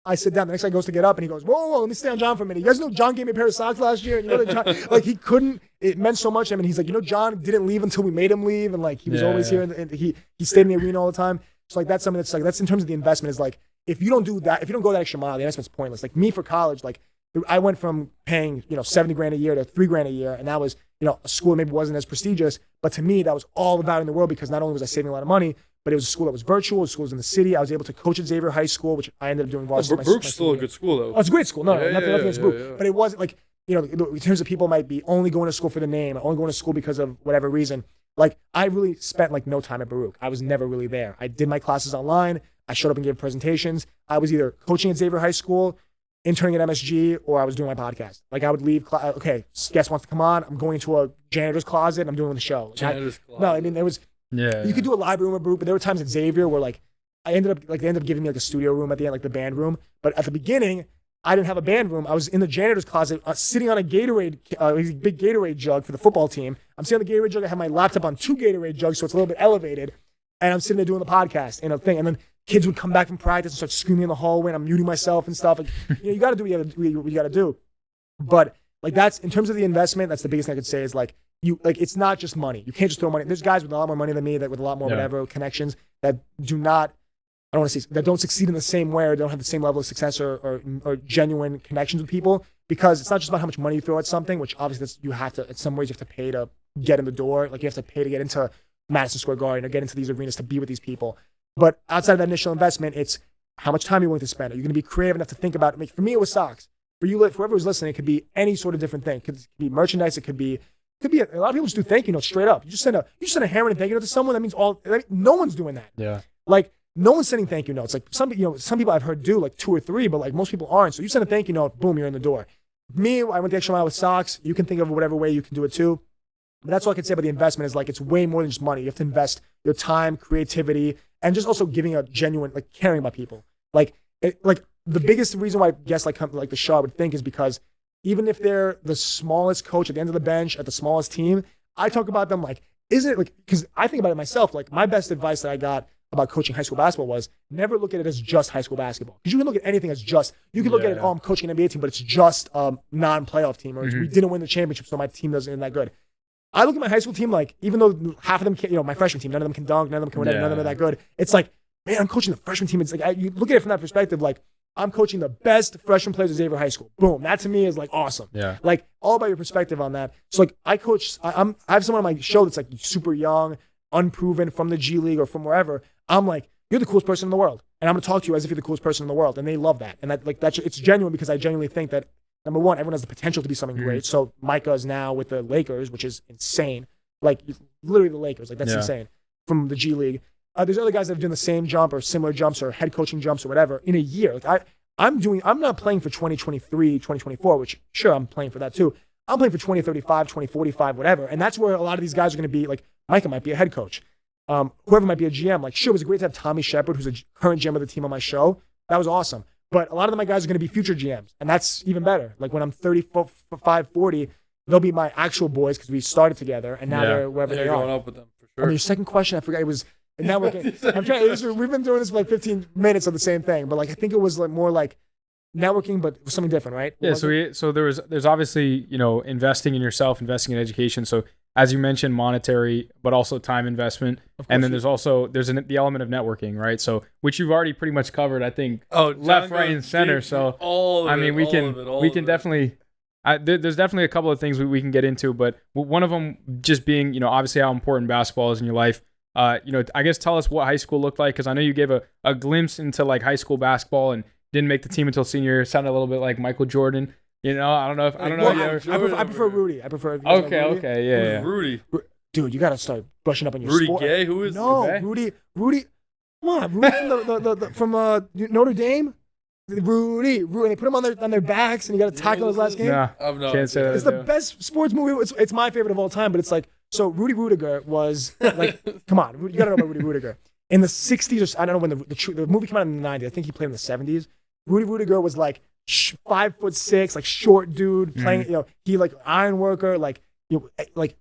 I sit down. The next guy goes to get up, and he goes, whoa, let me stay on John for a minute. You guys know John gave me a pair of socks last year? And you know that John, like he couldn't. It meant so much to him. And he's like, John didn't leave until we made him leave, and like he was always here, and he stayed in the arena all the time. So like that's something that's in terms of the investment is like if you don't do that, if you don't go that extra mile, the investment's pointless. Like me for college, like I went from paying $70,000 a year to $3,000 a year, and that was a school that maybe wasn't as prestigious, but to me that was all the value in the world because not only was I saving a lot of money, but it was a school that was virtual. The school was in the city. I was able to coach at Xavier High School, which I ended up doing varsity. Brooks still a good school though. Oh, it's a great school. No, nothing against Brooks, yeah. but it wasn't like in terms of people might be only going to school for the name, only going to school because of whatever reason. Like I really spent like no time at Baruch. I was never really there. I did my classes online. I showed up and gave presentations. I was either coaching at Xavier High School, interning at MSG, or I was doing my podcast. Like I would leave. Okay, guest wants to come on. I'm going to a janitor's closet. And I'm doing the show. Janitor's closet. No, I mean there was. Yeah. You could do a library room at Baruch, but there were times at Xavier where like they ended up giving me like a studio room at the end, like the band room. But at the beginning, I didn't have a band room. I was in the janitor's closet, sitting on a Gatorade, big Gatorade jug for the football team. I'm sitting on the Gatorade jug. I have my laptop on 2 Gatorade jugs, so it's a little bit elevated. And I'm sitting there doing the podcast and a thing. And then kids would come back from practice and start screaming in the hallway, and I'm muting myself and stuff. Like, you got to do what you got to do. But like that's in terms of the investment, that's the biggest thing I could say is like it's not just money. You can't just throw money. There's guys with a lot more money than me that with a lot more whatever connections that do not. I don't want to say that don't succeed in the same way or don't have the same level of success or genuine connections with people because it's not just about how much money you throw at something, which obviously you have to, in some ways you have to pay to get in the door. Like you have to pay to get into Madison Square Garden or get into these arenas to be with these people. But outside of that initial investment, it's how much time you're willing to spend. Are you going to be creative enough to think about it? For me, it was socks. For you, for whoever was listening, it could be any sort of different thing. It could be merchandise. It could be a lot of people just do thank you notes straight up. You just send a handwritten thank you note to someone. That means no one's doing that. Yeah. Like no one's sending thank you notes. Like some people I've heard do like 2 or 3, but like most people aren't. So you send a thank you note, boom, you're in the door. Me, I went the extra mile with socks. You can think of whatever way you can do it too. But that's all I can say about the investment is like it's way more than just money. You have to invest your time, creativity, and just also giving a genuine, like caring about people. Like the biggest reason why guests like the show I would think is because even if they're the smallest coach at the end of the bench at the smallest team, I talk about them like, isn't it like, because I think about it myself, like my best advice that I got about coaching high school basketball was never look at it as just high school basketball. Because you can look at anything as just, you can look at it, oh, I'm coaching an NBA team, but it's just non-playoff team, or we didn't win the championship, so my team isn't that good. I look at my high school team like, even though half of them can, my freshman team, none of them can dunk, none of them can win, none of them are that good. It's like, man, I'm coaching the freshman team. It's like, you look at it from that perspective, like, I'm coaching the best freshman players at Xavier High School. Boom. That to me is like awesome. Yeah. Like all about your perspective on that. So like I have someone on my show that's like super young, unproven from the G League or from wherever. I'm like, you're the coolest person in the world. And I'm going to talk to you as if you're the coolest person in the world. And they love that. And that's it's genuine because I genuinely think that, number one, everyone has the potential to be something great. So Micah is now with the Lakers, which is insane. Like literally the Lakers. Like that's insane from the G League. There's other guys that have done the same jump or similar jumps or head coaching jumps or whatever in a year. Like I'm not playing for 2023, 2024, which sure I'm playing for that too. I'm playing for 2035, 2045, whatever. And that's where a lot of these guys are going to be. Like Micah might be a head coach. Whoever might be a GM. Like sure, it was great to have Tommy Shepard, who's a current GM of the team on my show. That was awesome. But a lot of my guys are going to be future GMs. And that's even better. Like when I'm 35, 40, they'll be my actual boys because we started together and now they're wherever they are. Growing up with them, for sure. And your second question, I forgot, it was networking. We've been doing this for like 15 minutes of the same thing, but like I think it was like more like networking, but it was something different, right? Yeah. So there's obviously investing in yourself, investing in education. So as you mentioned, monetary, but also time investment, and then there's the element of networking, right? So which you've already pretty much covered, I think. Left, right, and center. So we can definitely. There's definitely a couple of things we can get into, but one of them just being obviously how important basketball is in your life. I guess tell us what high school looked like, because I know you gave a glimpse into like high school basketball and didn't make the team until senior year. Sounded a little bit like Michael Jordan. I don't know. I prefer Rudy. Okay, yeah. Rudy. Dude, you gotta start brushing up on your Rudy sport. Gay? Who is Rudy? Come on, Rudy from Notre Dame. Rudy, and they put him on their backs, and you got to tackle his last game. Nah, can't say that. It's the best sports movie. It's my favorite of all time. But it's like, so Rudy Rudiger was like, come on, you got to know about Rudy Rudiger. In the 60s, or I don't know when the movie came out in the 90s. I think he played in the 70s. Rudy Rudiger was like 5'6", like short dude playing. He like iron worker, like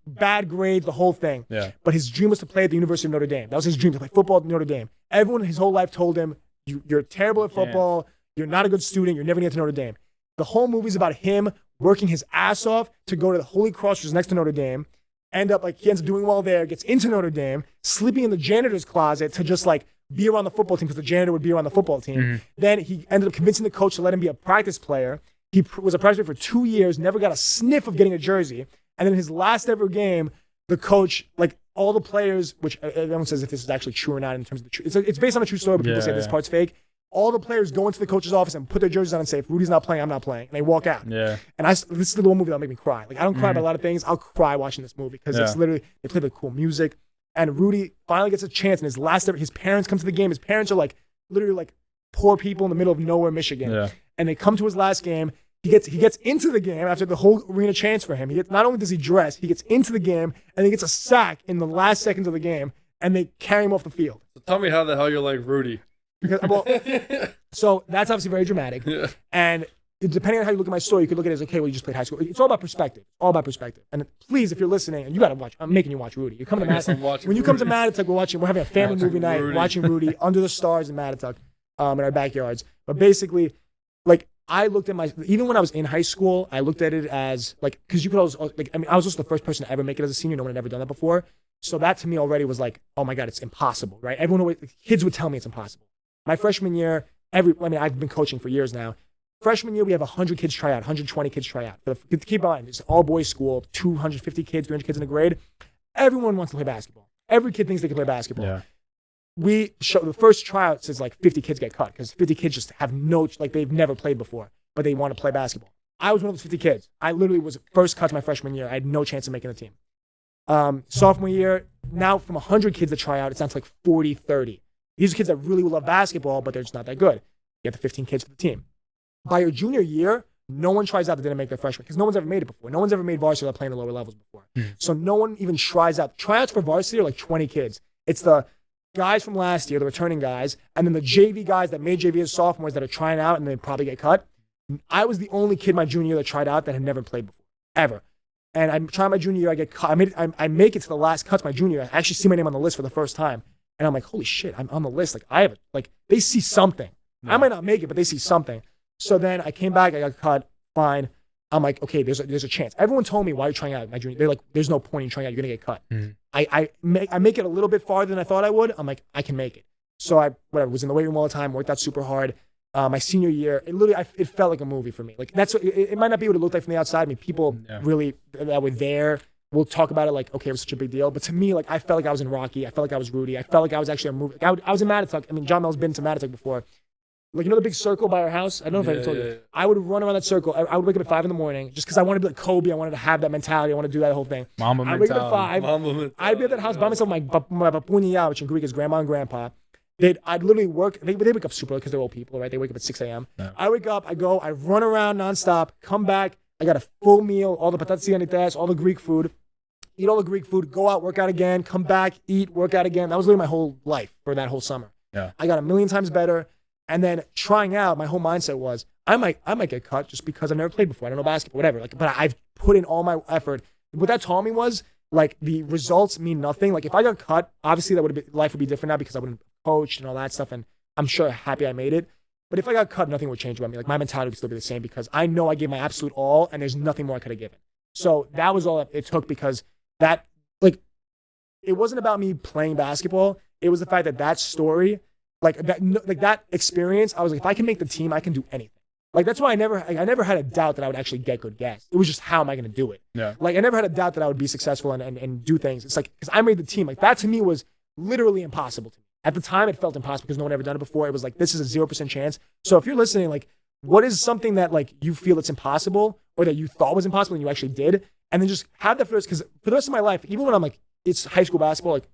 bad grades, the whole thing. Yeah. But his dream was to play at the University of Notre Dame. That was his dream, to play football at Notre Dame. Everyone his whole life told him, you're terrible at football. You're not a good student. You're never going to get to Notre Dame. The whole movie's about him working his ass off to go to the Holy Cross, which is next to Notre Dame. He ends up doing well there, gets into Notre Dame, sleeping in the janitor's closet to just like be around the football team because the janitor would be around the football team. Then he ended up convincing the coach to let him be a practice player. He was a practice player for 2 years, never got a sniff of getting a jersey. And then his last ever game, the coach, like all the players, which everyone says if this is actually true or not in terms of the truth. It's based on a true story, but people say this part's fake. All the players go into the coach's office and put their jerseys on and say, if Rudy's not playing, I'm not playing. And they walk out. Yeah. And this is the little movie that'll make me cry. Like, I don't cry about a lot of things. I'll cry watching this movie because it's literally, they play the cool music. And Rudy finally gets a chance in his last ever, his parents come to the game. His parents are like, literally like poor people in the middle of nowhere, Michigan. Yeah. And they come to his last game. He gets into the game after the whole arena chants for him. Not only does he dress, he gets into the game and he gets a sack in the last seconds of the game and they carry him off the field. So tell me how the hell you're like Rudy. So that's obviously very dramatic. Yeah. And depending on how you look at my story, you could look at it as, okay, well, you just played high school. It's all about perspective. And please, if you're listening, and you got to watch, I'm making you watch Rudy. You come to Matatuck. When you come to Matatuck, we're having a family movie night, watching Rudy under the stars in Matatuck in our backyards. But basically, like, I looked at even when I was in high school, I looked at it as, like, because you could always, like, I was also the first person to ever make it as a senior. No one had ever done that before. So that to me already was like, oh my God, it's impossible, right? Kids would tell me it's impossible. My freshman year, I've been coaching for years now. Freshman year, we have 100 kids try out, 120 kids try out. But keep in mind, it's an all-boys school, 250 kids, 300 kids in a grade. Everyone wants to play basketball. Every kid thinks they can play basketball. Yeah. The first tryout says like 50 kids get cut because 50 kids just have they've never played before, but they want to play basketball. I was one of those 50 kids. I literally was first cut my freshman year. I had no chance of making the team. Sophomore year, now from 100 kids that try out, it's down to like 40, 30. These are kids that really love basketball, but they're just not that good. You get the 15 kids for the team. By your junior year, no one tries out that didn't make their freshman because no one's ever made it before. No one's ever made varsity without playing the lower levels before. So no one even tries out. Tryouts for varsity are like 20 kids. It's the guys from last year, the returning guys, and then the JV guys that made JV as sophomores that are trying out and they probably get cut. I was the only kid my junior year that tried out that had never played before, ever. And I'm trying my junior year, I get cut. I make it to the last cuts my junior year. I actually see my name on the list for the first time. And I'm like, holy shit, I'm on the list. Like, I have it. Like, they see something. I might not make it, but they see something. So then I came back, I got cut, fine. I'm like, okay, there's a chance. Everyone told me, why are you trying out my junior? They're like, there's no point in trying out, you're gonna get cut. I make it a little bit farther than I thought I would. I'm like, I can make it. So I was in the weight room all the time, worked out super hard. My senior year, it felt like a movie for me. Like that's what it might not be what it looked like from the outside. I mean, people really that were there will talk about it like, okay, it was such a big deal. But to me, like I felt like I was in Rocky. I felt like I was Rudy. I felt like I was actually a movie. Like, I was in Matatuck. I mean, John Mel's been to Matatuck before. Like, you know the big circle by our house? I don't know if I ever told you. I would run around that circle. I would wake up at 5 a.m. just because I wanted to be like Kobe. I wanted to have that mentality. I wanted to do that whole thing. I'd wake up at 5. I'd be at that house by myself, my bapunia, which in Greek is grandma and grandpa. I'd literally work. They wake up super early because they're old people, right? They wake up at 6 a.m. Yeah. I wake up, I go, I run around nonstop, come back. I got a full meal, all the patatas anitas, all the Greek food. Eat all the Greek food, go out, work out again, come back, eat, work out again. That was literally my whole life for that whole summer. Yeah. I got a million times better. And then trying out, my whole mindset was, I might get cut just because I've never played before. I don't know basketball, whatever. Like, but I've put in all my effort. What that taught me was, like, the results mean nothing. Like, if I got cut, obviously life would be different now because I wouldn't have coached and all that stuff. And I'm sure happy I made it. But if I got cut, nothing would change about me. Like, my mentality would still be the same because I know I gave my absolute all and there's nothing more I could have given. So that was all it took because that, like, it wasn't about me playing basketball. It was the fact that story, like that experience, I was like, if I can make the team, I can do anything. Like, that's why I never had a doubt that I would actually get good gas. It was just, how am I going to do it? Yeah. Like, I never had a doubt that I would be successful and do things. It's like, because I made the team. Like, that to me was literally impossible to me. At the time, it felt impossible because no one had ever done it before. It was like, this is a 0% chance. So if you're listening, like, what is something that, like, you feel it's impossible or that you thought was impossible and you actually did? And then just have that because for the rest of my life, even when I'm like, it's high school basketball, like,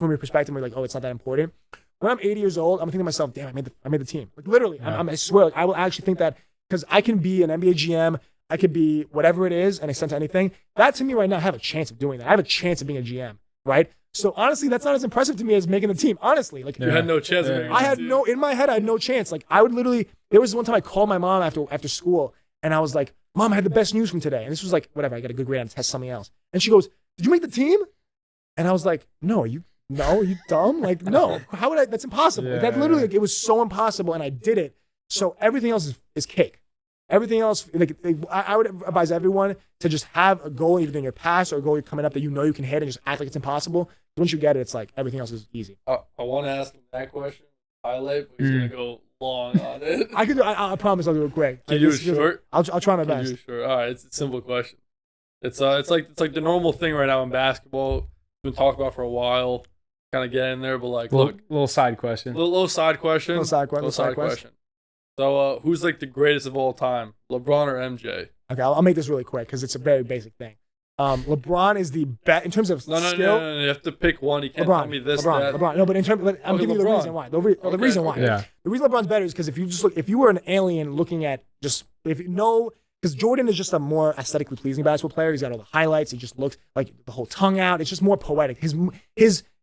from your perspective, we're like, oh, it's not that important. When I'm 80 years old, I'm thinking to myself, damn, I made the team. Like, literally, yeah. I swear, like, I will actually think that because I can be an NBA GM, I could be whatever it is and extend to anything. That to me right now, I have a chance of doing that. I have a chance of being a GM, right? So honestly, that's not as impressive to me as making the team. Honestly, like, you had no chance. In my head, I had no chance. Like, I would literally, there was one time I called my mom after school and I was like, Mom, I had the best news from today. And this was like, whatever, I got a good grade on a test, something else. And she goes, did you make the team? And I was like, no, are you dumb? Like, no, how would I? That's impossible. Yeah. Like, that literally, like, it was so impossible, and I did it. So everything else is cake. Everything else, like, I would advise everyone to just have a goal either in your past or a goal you're coming up that you know you can hit and just act like it's impossible. Once you get it, it's like everything else is easy. I want to ask him that question, highlight, but he's gonna go long on it. I promise I'll do it quick. Can you do it short? I'll try my best. Do it short? All right, it's a simple question. It's like the normal thing right now in basketball. We've been talking about for a while. Kind of get in there, but like, little side question. Little side question. Little side question. So, who's like the greatest of all time, LeBron or MJ? Okay, I'll make this really quick because it's a very basic thing. LeBron is the best in terms of skill. No. You have to pick one. You can't tell me this. LeBron. No, but in terms, I'm giving you the reason why. The reason why. Yeah. The reason LeBron's better is because if you were an alien looking at because Jordan is just a more aesthetically pleasing basketball player. He's got all the highlights. He just looks like the whole tongue out. It's just more poetic.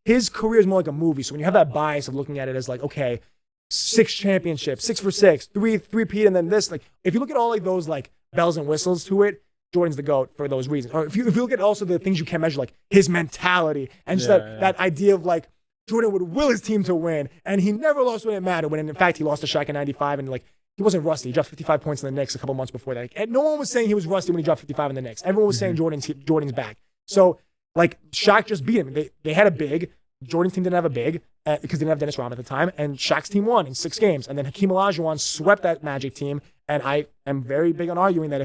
His career is more like a movie. So when you have that bias of looking at it as like, okay, 6 championships, 6 for 6, 3-peat, and then this, like, if you look at all like those like bells and whistles to it, Jordan's the GOAT for those reasons. Or if you look at also the things you can't measure, like his mentality and just that idea of like Jordan would will his team to win, and he never lost when it mattered. When in fact he lost to Shaq in '95, and like he wasn't rusty. He dropped 55 points in the Knicks a couple months before that. Like, and no one was saying he was rusty when he dropped 55 in the Knicks. Everyone was saying Jordan's back. So like Shaq just beat him. They had a big. Jordan's team didn't have a big because they didn't have Dennis Rodman at the time, and Shaq's team won in 6 games. And then Hakeem Olajuwon swept that Magic team. And I am very big on arguing that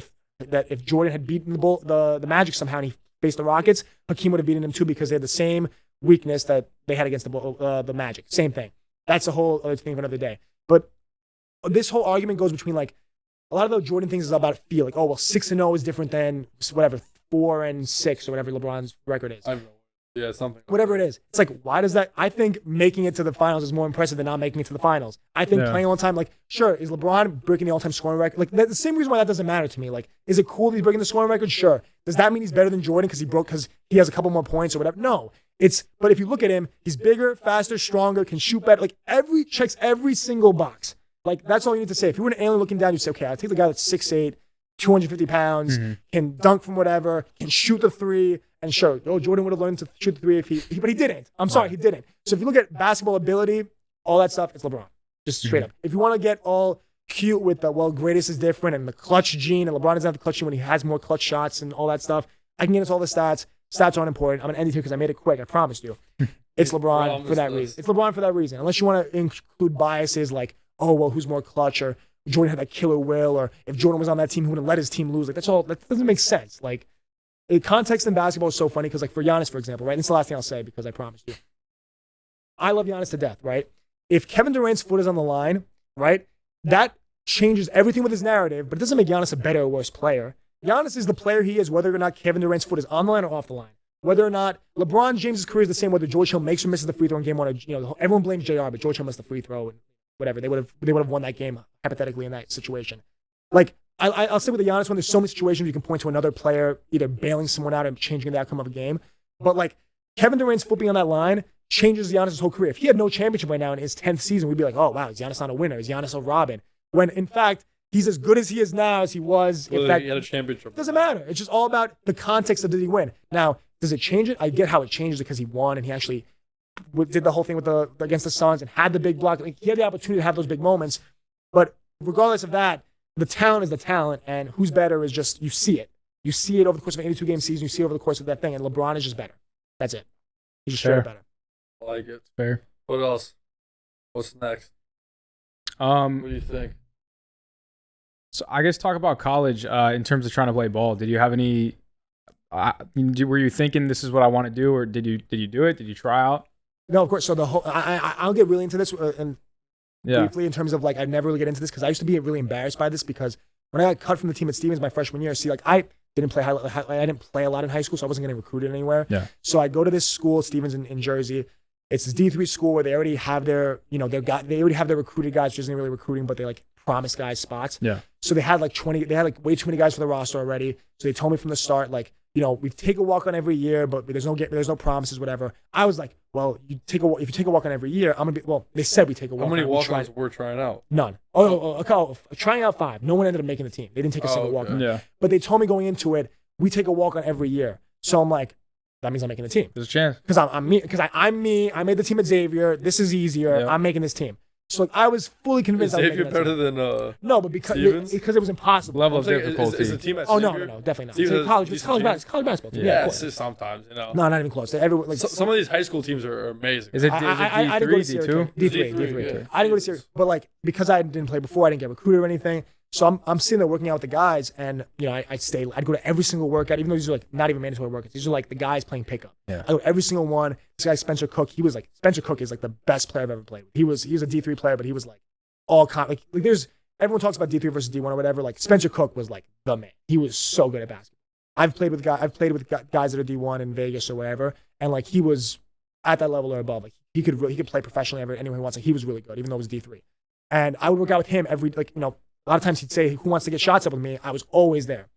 if Jordan had beaten the Magic somehow and he faced the Rockets, Hakeem would have beaten him too because they had the same weakness that they had against the Magic. Same thing. That's a whole other thing for another day. But this whole argument goes between like a lot of the Jordan things is about feel. Like, oh well, 6-0 is different than whatever 4-6 or whatever LeBron's record is. Yeah, something. Whatever it is. It's like, why does that? I think making it to the finals is more impressive than not making it to the finals. I think playing all the time, like, sure, is LeBron breaking the all-time scoring record? Like, the same reason why that doesn't matter to me. Like, is it cool that he's breaking the scoring record? Sure. Does that mean he's better than Jordan because he has a couple more points or whatever? No. But if you look at him, he's bigger, faster, stronger, can shoot better. Like, checks every single box. Like, that's all you need to say. If you were an alien looking down, you'd say, okay, I'll take the guy that's 6'8", 250 pounds, can dunk from whatever, can shoot the three. And sure, Jordan would have learned to shoot the three but he didn't. I'm sorry, he didn't. So if you look at basketball ability, all that stuff, it's LeBron. Just straight up. If you want to get all cute with the, greatest is different and the clutch gene, and LeBron doesn't have the clutch gene when he has more clutch shots and all that stuff, I can get into all the stats. Stats aren't important. I'm going to end it here because I made it quick. I promised you. It's LeBron for that reason. It's LeBron for that reason. Unless you want to include biases like, who's more clutch, or Jordan had that killer will, or if Jordan was on that team, he wouldn't let his team lose. Like, that's all. That doesn't make sense. Like, the context in basketball is so funny because, like, for Giannis, for example, right? And it's the last thing I'll say because I promised you. I love Giannis to death, right? If Kevin Durant's foot is on the line, right, that changes everything with his narrative, but it doesn't make Giannis a better or worse player. Giannis is the player he is whether or not Kevin Durant's foot is on the line or off the line. Whether or not LeBron James' career is the same, whether George Hill makes or misses the free throw in game one, or, everyone blames JR, but George Hill missed the free throw and whatever. They would have won that game hypothetically in that situation. Like, I'll say with the Giannis one, there's so many situations you can point to another player either bailing someone out and changing the outcome of a game. But, like, Kevin Durant's foot being on that line changes Giannis' whole career. If he had no championship right now in his 10th season, we'd be like, oh, wow, is Giannis not a winner? Is Giannis a Robin? When, in fact, he's as good as he is now as he was. Well, he had a championship. It doesn't matter. It's just all about the context of did he win. Now, does it change it? I get how it changes because he won and he actually did the whole thing with against the Suns and had the big block. Like, he had the opportunity to have those big moments. But regardless of that, the talent is the talent, and who's better is just, you see it. You see it over the course of an 82-game season. You see it over the course of that thing, and LeBron is just better. That's it. He's just straight up better. I like it. Fair. What else? What's next? What do you think? So I guess talk about college in terms of trying to play ball. Did you have any? Were you thinking this is what I want to do, or did you do it? Did you try out? No, of course. So the whole I'll get really into this and briefly in terms of, like, I'd never really get into this because I used to be really embarrassed by this because when I got cut from the team at Stevens my freshman year, I didn't play I didn't play a lot in high school, so I wasn't getting recruited anywhere. Yeah. So I go to this school, Stevens in Jersey. It's this D3 school where they already have their, they already have their recruited guys, which isn't really recruiting, but they, like, promise guys spots. Yeah. So they had way too many guys for the roster already. So they told me from the start, like, we take a walk on every year, but there's no promises, whatever. I was like, well, if you take a walk on every year, I'm gonna be. Well, they said we take a walk. How many walk-ons were trying out? None. Trying out 5. No one ended up making the team. They didn't take a single walk on. Yeah. But they told me going into it, we take a walk on every year. So I'm like, that means I'm making the team. There's a chance. Because I'm me. Because I'm me. I made the team at Xavier. This is easier. Yeah. I'm making this team. So, like, I was fully convinced. Is Xavier better than no, but because it was impossible. Level of difficulty. Is the team at Xavier? Xavier? No, definitely not. It's college basketball team. Yeah, it's just sometimes, No, not even close. Some of these high school teams are amazing. Is it D3, D2? D3. I didn't go to Syracuse, but, like, because I didn't play before, I didn't get recruited or anything. So I'm sitting there working out with the guys, and I'd go to every single workout, even though these are, like, not even mandatory workouts. These are, like, the guys playing pickup. Yeah. I go to every single one. This guy Spencer Cook, Spencer Cook is, like, the best player I've ever played with. He was a D3 player, but he was, like, there's everyone talks about D3 versus D1 or whatever. Like, Spencer Cook was, like, the man. He was so good at basketball. I've played with guys that are D1 in Vegas or wherever, and, like, he was at that level or above. Like, he could play professionally anywhere he wants. Like, he was really good, even though it was D3. And I would work out with him every, like, a lot of times he'd say, who wants to get shots up with me? I was always there.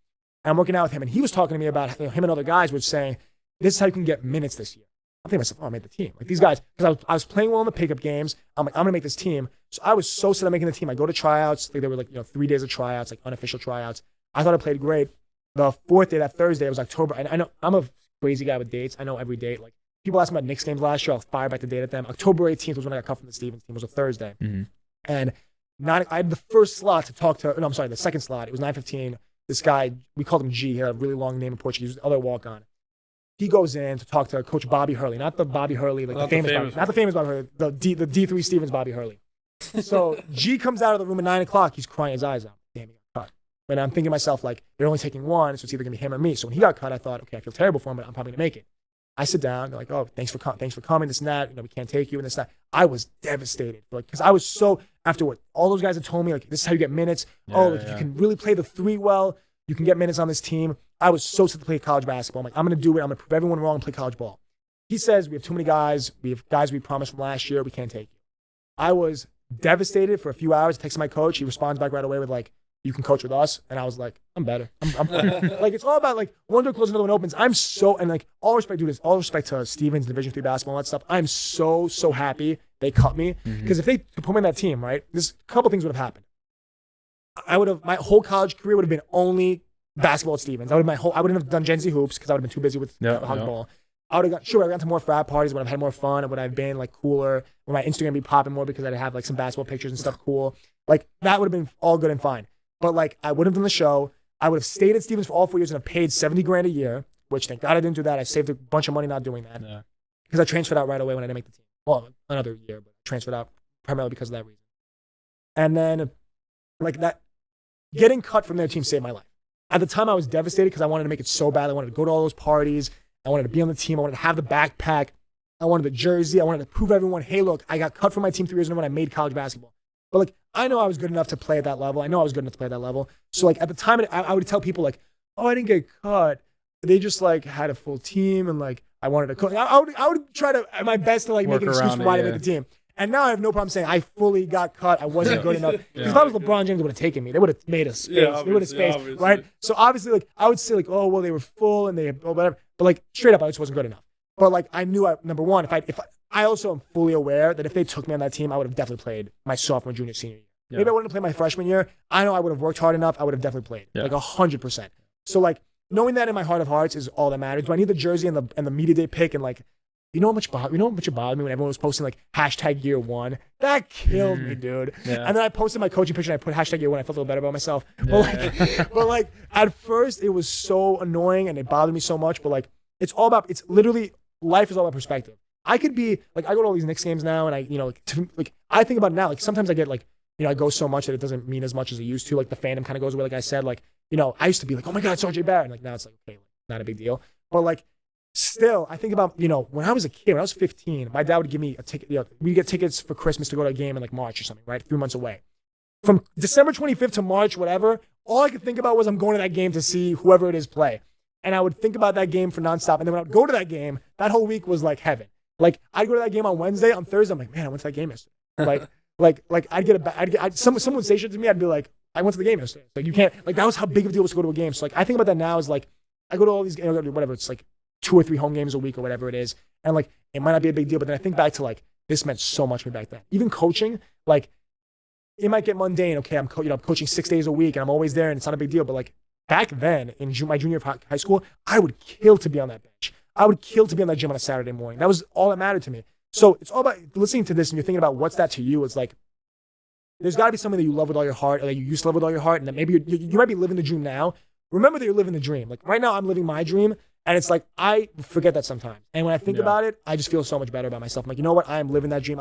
And I'm working out with him, and he was talking to me about him and other guys were saying, this is how you can get minutes this year. I'm thinking to myself, I made the team. Like, these guys, because I was playing well in the pickup games. I'm like, I'm going to make this team. So I was so set on making the team. I go to tryouts. Like, there were 3 days of tryouts, like unofficial tryouts. I thought I played great. The 4th day, that Thursday, it was October. And I know I'm a crazy guy with dates. I know every date. Like, people asked me about Knicks games last year. I'll fire back the date at them. October 18th was when I got cut from the Stevens team. It was a Thursday. Mm-hmm. And I had the first slot to talk to, the second slot. It was 9:15. This guy, we called him G. He had a really long name in Portuguese. The other walk-on. He goes in to talk to Coach Bobby Hurley, not the Bobby Hurley, like not the famous Bobby Hurley, the D3 Stevens Bobby Hurley. So G comes out of the room at 9 o'clock. He's crying his eyes out. Damn, he got cut. And I'm thinking to myself, like, they're only taking one, so it's either gonna be him or me. So when he got cut, I thought, okay, I feel terrible for him, but I'm probably gonna make it. I sit down. They're like, oh, thanks for coming, this and that. We can't take you and this and that. I was devastated, because I was so after what all those guys had told me, like, this is how you get minutes. If you can really play the 3 well, you can get minutes on this team. I was so set to play college basketball. I'm like, I'm going to do it. I'm going to prove everyone wrong and play college ball. he says, we have too many guys. We have guys we promised from last year. We can't take you. I was devastated for a few hours. Texting my coach. He responds back right away with like, you can coach with us. And I was like, I'm better. I'm like, it's all about like one door closes, another one opens. I'm so, and like all respect, dude, all respect to Stevens, Division III basketball, and that stuff. I'm so happy they cut me. Because if they put me on that team, right, there's a couple things would have happened. My whole college career would have been only basketball at Stevens. I wouldn't have done Gen Z hoops because I would have been too busy with hockey ball. I would have gone to more frat parties, would have had more fun, and would have been like cooler, would my Instagram be popping more because I'd have like some basketball pictures and stuff cool. Like that would have been all good and fine. But like I would have done the show. I would have stayed at Stevens for all 4 years and have paid $70,000 a year, which thank God I didn't do that. I saved a bunch of money not doing that. Yeah. Because I transferred out right away when I didn't make the team. Well, another year, but I transferred out primarily because of that reason. And then like that, getting cut from their team saved my life. At the time I was devastated because I wanted to make it so bad. I wanted to go to all those parties. I wanted to be on the team. I wanted to have the backpack. I wanted the jersey. I wanted to prove everyone, hey, look, I got cut from my team 3 years ago when I made college basketball. But like, I know I was good enough to play at that level. I know I was good enough to play at that level. So like at the time, I would tell people like, oh, I didn't get cut. They just like had a full team and like I wanted to coach. I would try to my best to like make an excuse for why I didn't make the team. And now I have no problem saying I fully got cut. I wasn't good enough. Because if I was LeBron James, they would have taken me. They would have made a space. They would have space, right? So obviously, like I would say, like, oh well, they were full and they whatever. But like straight up, I just wasn't good enough. But like I knew, number one, if I also am fully aware that if they took me on that team, I would have definitely played my sophomore, junior, senior year. Yeah. Maybe I wouldn't have played my freshman year. I know I would have worked hard enough. I would have definitely played, like 100%. So like knowing that in my heart of hearts is all that matters. Do I need the jersey and the media day pick and like. You know how much it bothered me when everyone was posting like #year one? That killed me, dude. Yeah. And then I posted my coaching picture and I put #year one. I felt a little better about myself. Yeah. But like at first it was so annoying and it bothered me so much. But like it's literally life is all about perspective. I could be like I go to all these Knicks games now and I think about it now. Like sometimes I get like I go so much that it doesn't mean as much as it used to. Like the fandom kind of goes away. Like I said, like I used to be like, oh my God, it's RJ Barrett. And like now it's like okay, not a big deal. But like. Still, I think about, when I was a kid, when I was 15, my dad would give me a ticket. We'd get tickets for Christmas to go to a game in like March or something, right? 3 months away. From December 25th to March, whatever, all I could think about was I'm going to that game to see whoever it is play. And I would think about that game for nonstop. And then when I would go to that game, that whole week was like heaven. Like I'd go to that game on Wednesday, on Thursday, I'm like, man, I went to that game yesterday. like someone would say shit to me, I'd be like, I went to the game yesterday. Like you can't, like that was how big of a deal was to go to a game. So like I think about that now as like, I go to all these games, whatever, it's like 2 or 3 home games a week or whatever it is. And like, it might not be a big deal, but then I think back to like, this meant so much to me back then. Even coaching, like it might get mundane. Okay, I'm coaching 6 days a week and I'm always there and it's not a big deal. But like back then in my junior year of high school, I would kill to be on that bench. I would kill to be on that gym on a Saturday morning. That was all that mattered to me. So it's all about listening to this and you're thinking about what's that to you. It's like, there's gotta be something that you love with all your heart or that you used to love with all your heart. And that maybe you might be living the dream now. Remember that you're living the dream. Like right now I'm living my dream. And it's like, I forget that sometimes. And when I think about it, I just feel so much better about myself. I'm like, you know what? I am living that dream.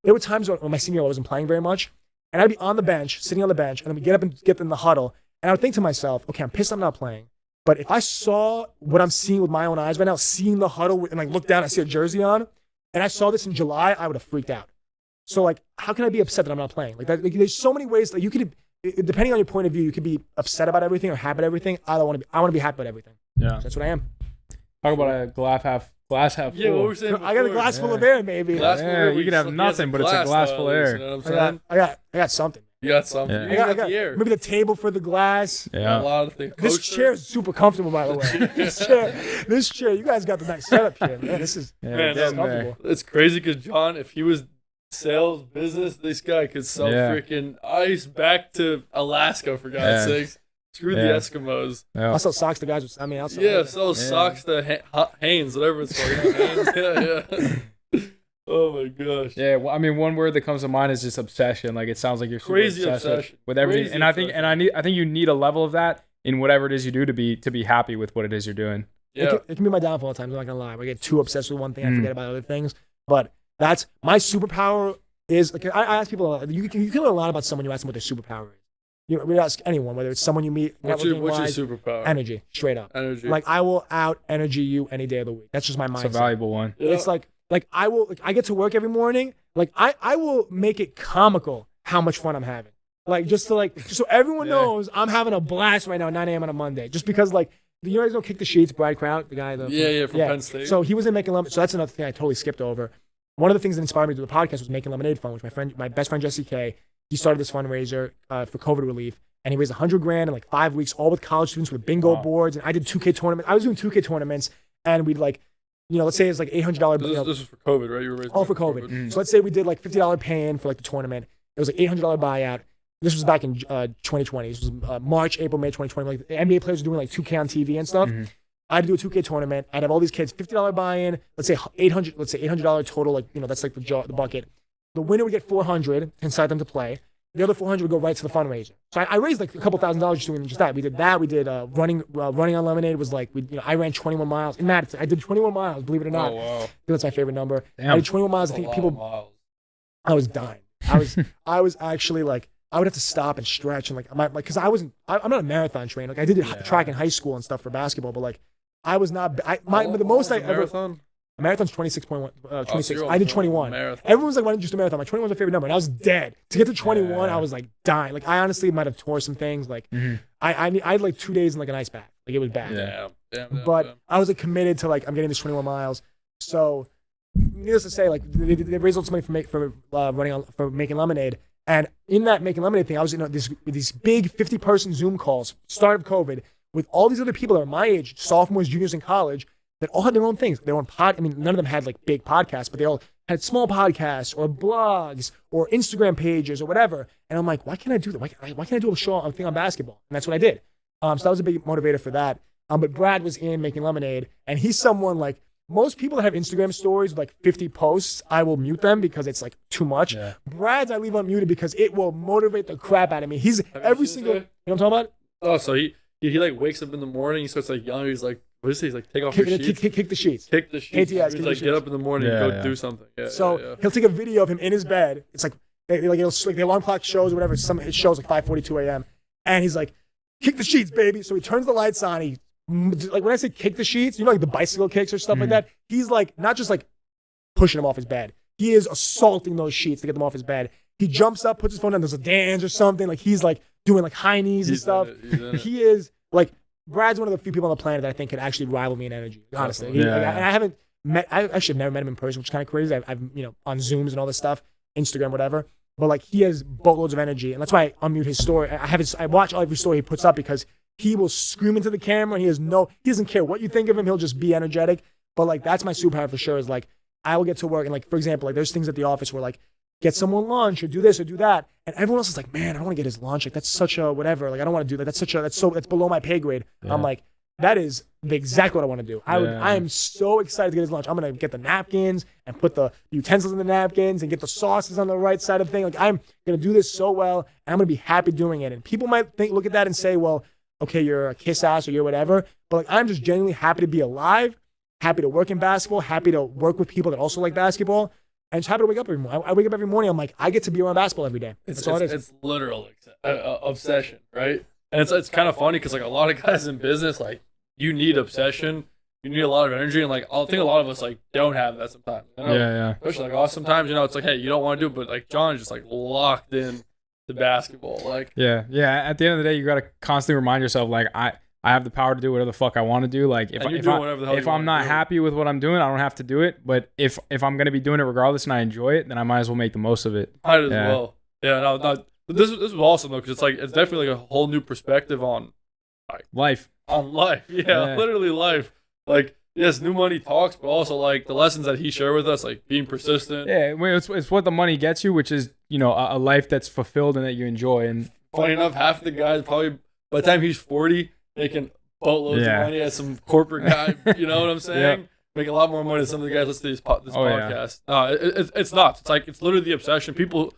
There were times when my senior year I wasn't playing very much. And I'd be on the bench, sitting on the bench, and then we get up and get in the huddle. And I would think to myself, okay, I'm pissed I'm not playing. But if I saw what I'm seeing with my own eyes right now, seeing the huddle and like look down, I see a jersey on, and I saw this in July, I would have freaked out. So like, how can I be upset that I'm not playing? Like, there's so many ways that you could, depending on your point of view, you could be upset about everything or happy about everything. I want to be happy about everything. Yeah. So that's what I am. Talk about a glass half full. Yeah, what we're saying before. I got a glass full of air, maybe. You can have nothing, but it's a glass full of air. You know what I'm saying? I got something. You got something. Yeah. I got the air. Maybe the table for the glass. Yeah. A lot of things. This chair is super comfortable, by the way. this chair. You guys got the nice setup here, man. This is comfortable. It's crazy because John, if he was sales business, this guy could sell freaking ice back to Alaska for God's sakes. Screw the Eskimos. Yeah. I'll sell socks to guys. I'll sell socks to Hanes, whatever it's called. Hanes. Yeah. Oh my gosh. Yeah, well, I mean, one word that comes to mind is just obsession. Like it sounds like you're super crazy obsession with everything. And I think you need a level of that in whatever it is you do to be happy with what it is you're doing. Yeah. It can be my downfall at times. I'm not gonna lie. I get too obsessed with one thing, I forget about other things. But that's my superpower. Is like I ask people. You can learn a lot about someone. You ask them what their superpower is. We ask anyone, whether it's someone you meet. What's your superpower? Energy, straight up. Energy. Like I will out energy you any day of the week. That's just my mindset. It's a valuable one. Yeah. It's like I will. Like, I get to work every morning. Like I will make it comical how much fun I'm having. Like just so everyone knows I'm having a blast right now at 9 a.m. on a Monday. Just because you guys know Kick the Sheets, Brad Kraut, the guy. From Penn State. So he was in Making Lemonade. So that's another thing I totally skipped over. One of the things that inspired me to do the podcast was Making Lemonade Fund, which my best friend Jesse K, he started this fundraiser for COVID relief, and he raised $100,000 in like 5 weeks, all with college students with bingo boards. And I did 2K tournaments. I was doing 2K tournaments, and we'd like, let's say it's like $800. This was for COVID, right? You were raising all for COVID. So let's say we did like $50 pay-in for like the tournament. It was like $800 buyout. This was back in 2020. This was March, April, May 2020. Like the NBA players were doing like 2K on TV and stuff. I'd do a 2K tournament. I'd have all these kids, $50 buy-in. Let's say $800 total. Like that's like the bucket. The winner would get $400 to incite them to play. The other $400 would go right to the fundraiser. So I raised like a couple $1,000 just doing just that. We did that. We did running on Lemonade was like I ran 21 miles in Madison. I did 21 miles. Believe it or not. Oh wow, that's my favorite number. Damn. I did 21 miles. I think people. Miles. I was dying. I was actually like. I would have to stop and stretch and because I'm not a marathon trainer. Like I did track in high school and stuff for basketball, but like I was not. The most I ever. Marathon? Marathon's 26.1, 26. I did 21. Marathon. Everyone was like, why didn't you do a marathon? My 21 was my favorite number, and I was dead. To get to 21, I was like dying. Like I honestly might have tore some things. Like I had like 2 days in like an ice bath. Like it was bad. But I was like committed to like I'm getting this 21 miles. So needless to say, like they raised all this money for Making Lemonade. And in that Making Lemonade thing, I was in these big 50-person Zoom calls, start of COVID, with all these other people that are my age, sophomores, juniors in college, that all had their own things. Their own none of them had like big podcasts, but they all had small podcasts or blogs or Instagram pages or whatever. And I'm like, why can't I do that? Why can't I do a thing on basketball? And that's what I did. So that was a big motivator for that. But Brad was in Making Lemonade, and he's someone like, most people that have Instagram stories with like 50 posts, I will mute them because it's like too much. Yeah. Brad's I leave unmuted because it will motivate the crap out of me. He's every single, you know what I'm talking about? Oh, so he like wakes up in the morning, he starts like yelling, he's like, what is he? He's like, take off your sheets. Kick the sheets. Kick the sheets. KTS, he's like, get up in the morning and go do something. Yeah, so he'll take a video of him in his bed. It's like, the alarm clock shows or whatever. It shows like 5:42 a.m. And he's like, kick the sheets, baby. So he turns the lights on. He like when I say kick the sheets, like the bicycle kicks or stuff like that. He's like not just like pushing him off his bed. He is assaulting those sheets to get them off his bed. He jumps up, puts his phone down, does a dance or something. Like he's like doing like high knees and stuff. He is like Brad's one of the few people on the planet that I think could actually rival me in energy. Honestly, and I haven't met. I actually have never met him in person, which is kind of crazy. I've on Zooms and all this stuff, Instagram, whatever. But like he has boatloads of energy, and that's why I unmute his story. I watch every story he puts up because he will scream into the camera, and he doesn't care what you think of him. He'll just be energetic. But like that's my superpower for sure. Is like I will get to work, and like for example, like there's things at the office where like get someone lunch or do this or do that, and everyone else is like, man, I don't want to get his lunch. Like that's such a whatever. Like I don't want to do that. That's below my pay grade. Yeah. I'm like, that is exactly what I want to do. I am so excited to get his lunch. I'm gonna get the napkins and put the utensils in the napkins and get the sauces on the right side of the thing. Like I'm gonna do this so well, and I'm gonna be happy doing it. And people might look at that and say, well, okay, you're a kiss ass or you're whatever. But like I'm just genuinely happy to be alive, happy to work in basketball, happy to work with people that also like basketball, and just happy to wake up every morning. I wake up every morning. I'm like, I get to be around basketball every day. That's all it is. It's literal obsession, right? And it's kind of funny because like a lot of guys in business, like you need obsession, you need a lot of energy, and like I think a lot of us like don't have that sometimes. Especially like sometimes it's like, hey, you don't want to do it, but like John's just like locked in to basketball. Like yeah. At the end of the day, you got to constantly remind yourself like I have the power to do whatever the fuck I want to do. Like if I'm not happy with what I'm doing, I don't have to do it. But if I'm gonna be doing it regardless and I enjoy it, then I might as well make the most of it. Might as well. Yeah. No. This was awesome though, because it's definitely like a whole new perspective on like life. On life, yeah, literally life. Like yes, new money talks, but also like the lessons that he shared with us, like being persistent. Yeah, it's what the money gets you, which is a life that's fulfilled and that you enjoy. And funny enough, half the guys probably by the time he's 40. Making boatloads of money as some corporate guy, you know what I'm saying? Yep. Make a lot more money than some of the guys listen to this podcast. Yeah. It's nuts. It's like it's literally the obsession. People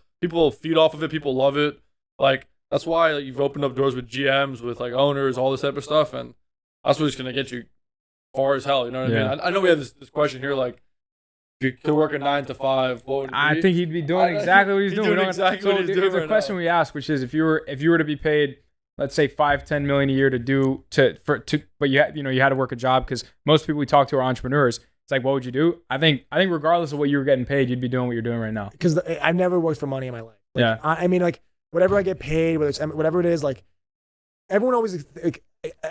feed off of it. People love it. Like that's why you've opened up doors with GMs, with like owners, all this type of stuff, and that's what's gonna get you far as hell. You know what I mean? I know we have this question here, like if you could work a 9 to 5, what would it be? I think he'd be doing exactly what he's doing. Exactly what he's doing. There's a question we ask, which is if you were to be paid, let's say $5-10 million a year but you had to work a job, because most people we talk to are entrepreneurs. It's like, what would you do? I think regardless of what you were getting paid, you'd be doing what you're doing right now. Because I've never worked for money in my life. Like, I mean, like whatever I get paid, whatever it is, like everyone always like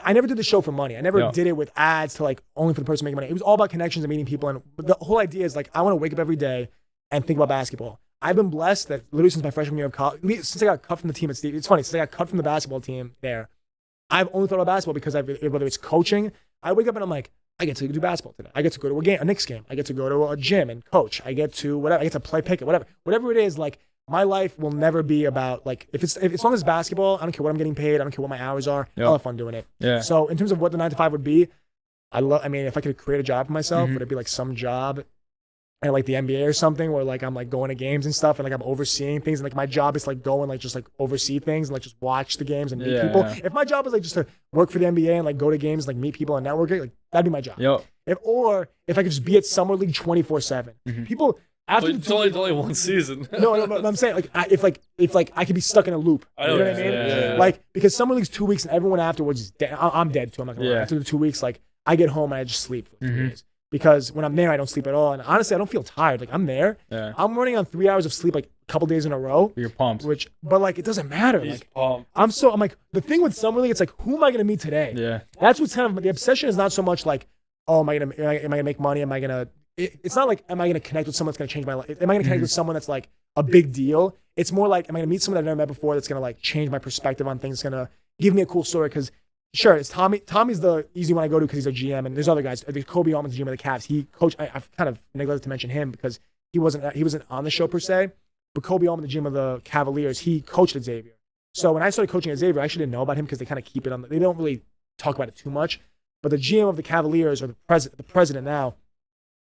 I never did the show for money. I never Yeah. did it with ads to like only for the person making money. It was all about connections and meeting people. And the whole idea is like I want to wake up every day and think about basketball. I've been blessed that literally since my freshman year of college, since I got cut from the team, it's funny, since I got cut from the basketball team there, I've only thought about basketball because whether it's coaching, I wake up and I'm like, I get to do basketball today. I get to go to a Knicks game. I get to go to a gym and coach. I get to whatever. I get to play picket, whatever it is. Like my life will never be about like if as long as basketball, I don't care what I'm getting paid. I don't care what my hours are. Yep. I'll have fun doing it. Yeah. So in terms of what the 9 to 5 would be, I mean, if I could create a job for myself, would it be like some job at like the NBA or something where like I'm like going to games and stuff and like I'm overseeing things and like my job is like go and like just like oversee things and like just watch the games and meet people. If my job is like just to work for the NBA and like go to games, like meet people and network, like that'd be my job. Yep. If I could just be at Summer League 24/7. People after It's only one season. no, but I'm saying like if I could be stuck in a loop. I You know know what I what mean? you're saying. Yeah. Like because Summer League's 2 weeks and everyone afterwards is dead. I'm dead too. I'm not gonna lie. After the 2 weeks, like I get home and I just sleep for 3 days. Because when I'm there, I don't sleep at all. And honestly, I don't feel tired. Like I'm there. Yeah. I'm running on 3 hours of sleep like a couple days in a row. You're pumped. But like it doesn't matter. He's Like pumped. I'm like the thing with Summer League, it's like who am I gonna meet today? Yeah. That's what's kind of the obsession is not so much like, oh, am I gonna make money? Am I gonna it's not like am I gonna connect with someone that's gonna change my life? Am I gonna connect with someone that's like a big deal? It's more like am I gonna meet someone that I've never met before that's gonna like change my perspective on things, that's gonna give me a cool story because sure, it's Tommy. Tommy's the easy one I go to because he's a GM, and there's other guys. There's Kobe Altman's GM of the Cavs. He coached. I've kind of neglected to mention him because he wasn't on the show per se. But Kobe Altman, the GM of the Cavaliers, he coached at Xavier. So when I started coaching at Xavier, I actually didn't know about him because they kind of keep it on. They don't really talk about it too much. But the GM of the Cavaliers, or the president now,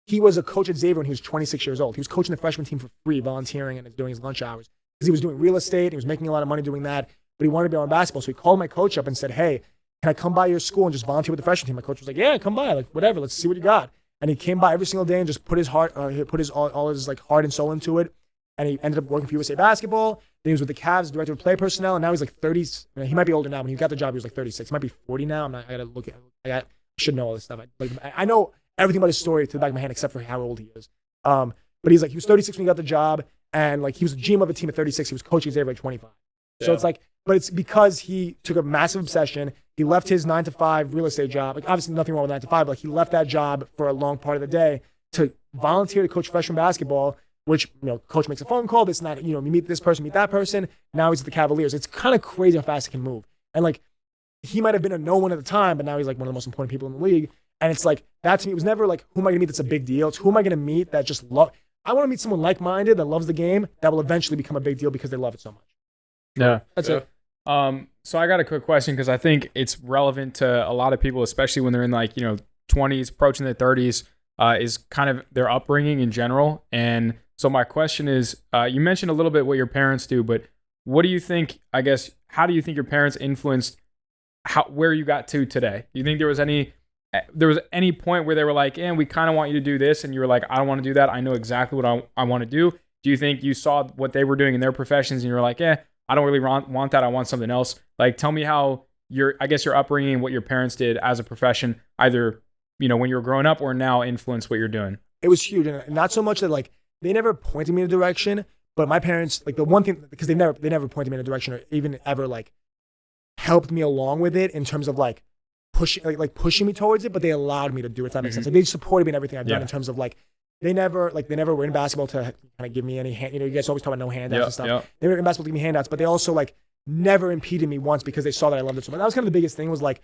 he was a coach at Xavier when he was 26 years old. He was coaching the freshman team for free, volunteering, and during his lunch hours because he was doing real estate. He was making a lot of money doing that, but he wanted to be on basketball. So he called my coach up and said, "Hey, can I come by your school and just volunteer with the freshman team?" My coach was like, "Yeah, come by, like whatever. Let's see what you got." And he came by every single day and just put his heart, all his like heart and soul into it. And he ended up working for USA Basketball. Then he was with the Cavs, director of play personnel, and now he's like 30. He might be older now. When he got the job, he was like 36. He might be 40 now. I gotta look at. I should know all this stuff. I know everything about his story to the back of my hand except for how old he is. But he was 36 when he got the job, and like he was a GM of a team at 36. He was coaching Xavier at 25. So it's like, but it's because he took a massive obsession. He left his 9 to 5 real estate job. Like obviously nothing wrong with 9 to 5, but like he left that job for a long part of the day to volunteer to coach freshman basketball, which, coach makes a phone call. This not, you meet this person, meet that person. Now he's at the Cavaliers. It's kind of crazy how fast he can move. And like, he might have been a no one at the time, but now he's like one of the most important people in the league. And it's like, that to me, it was never like, who am I going to meet that's a big deal? It's who am I going to meet that just I want to meet someone like-minded that loves the game that will eventually become a big deal because they love it so much. Yeah. That's it. So I got a quick question because I think it's relevant to a lot of people, especially when they're in like, 20s, approaching their 30s, is kind of their upbringing in general. And so my question is, you mentioned a little bit what your parents do, but what do you think, how do you think your parents influenced where you got to today? Do you think there was any point where they were like, we kind of want you to do this, and you were like, I don't want to do that. I know exactly what I want to do. Do you think you saw what they were doing in their professions and you were like, I don't really want that. I want something else. Like, tell me how your upbringing, what your parents did as a profession, either, when you were growing up or now influenced what you're doing. It was huge. And not so much that like, they never pointed me in a direction, but my parents, like the one thing, because they never pointed me in a direction or even ever like helped me along with it in terms of like pushing me towards it, but they allowed me to do it, if that makes sense. Like they supported me in everything I've done in terms of like, they never were in basketball to kind of give me any hand. You guys always talk about no handouts and stuff. Yep. They were in basketball to give me handouts, but they also like never impeded me once because they saw that I loved it so much. That was kind of the biggest thing was like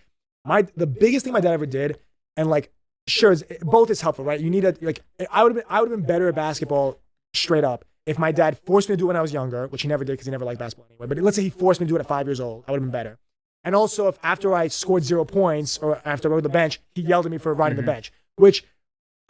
the biggest thing my dad ever did. And like, sure, both is helpful, right? You need I would have been better at basketball straight up if my dad forced me to do it when I was younger, which he never did because he never liked basketball anyway. But let's say he forced me to do it at 5 years old, I would have been better. And also if after I scored 0 points or after I rode the bench, he yelled at me for riding the bench, which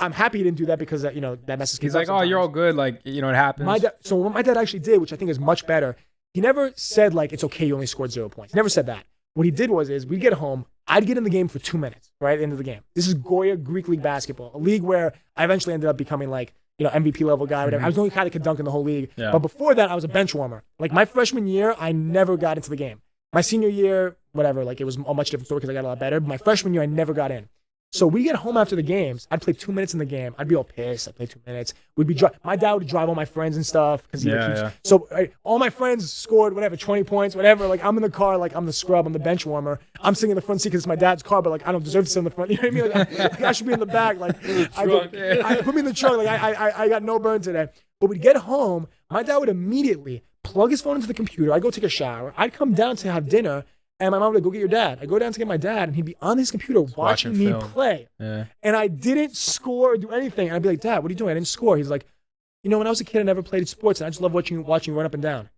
I'm happy he didn't do that because that messes kids up. He's like, oh, you're all good. Like, it happens. So what my dad actually did, which I think is much better, he never said like, it's okay, you only scored 0 points. He never said that. What he did is we'd get home, I'd get in the game for 2 minutes, right at the end of the game. This is Goya Greek League basketball, a league where I eventually ended up becoming like, MVP level guy, whatever. I was the only guy that could dunk in the whole league. Yeah. But before that, I was a bench warmer. Like my freshman year, I never got into the game. My senior year, whatever, like it was a much different story because I got a lot better. But my freshman year, I never got in. So we get home after the games. I'd play 2 minutes in the game. I'd be all pissed. I'd play 2 minutes. My dad would drive all my friends and stuff because So all my friends scored whatever 20 points, whatever. Like I'm in the car, like I'm the scrub, I'm the bench warmer. I'm sitting in the front seat because it's my dad's car, but like I don't deserve to sit in the front. You know what I mean? Like, I should be in the back. Like I put me in the trunk. Like I got no burn today. But we'd get home. My dad would immediately plug his phone into the computer. I'd go take a shower. I'd come down to have dinner. And my mom would go get your dad. I go down to get my dad, and he'd be on his computer watching me play. Yeah. And I didn't score or do anything. And I'd be like, Dad, what are you doing? I didn't score. He's like, when I was a kid, I never played sports, and I just love watching you run up and down.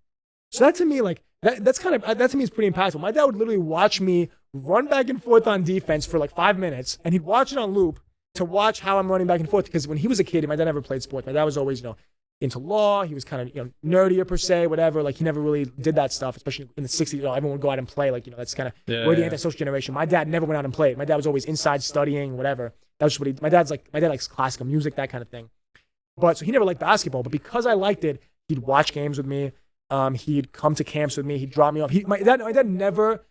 So that to me, like that to me is pretty impactful. My dad would literally watch me run back and forth on defense for like 5 minutes, and he'd watch it on loop to watch how I'm running back and forth. Because when he was a kid, my dad never played sports. My dad was always, into law. He was kind of, nerdier per se, whatever. Like he never really did that stuff, especially in the 60s. Everyone would go out and play. Like, that's kind of we're the antisocial generation. My dad never went out and played. My dad was always inside studying, whatever. That was what my dad likes classical music, that kind of thing. But so he never liked basketball. But because I liked it, he'd watch games with me. He'd come to camps with me. He'd drop me off. My dad never,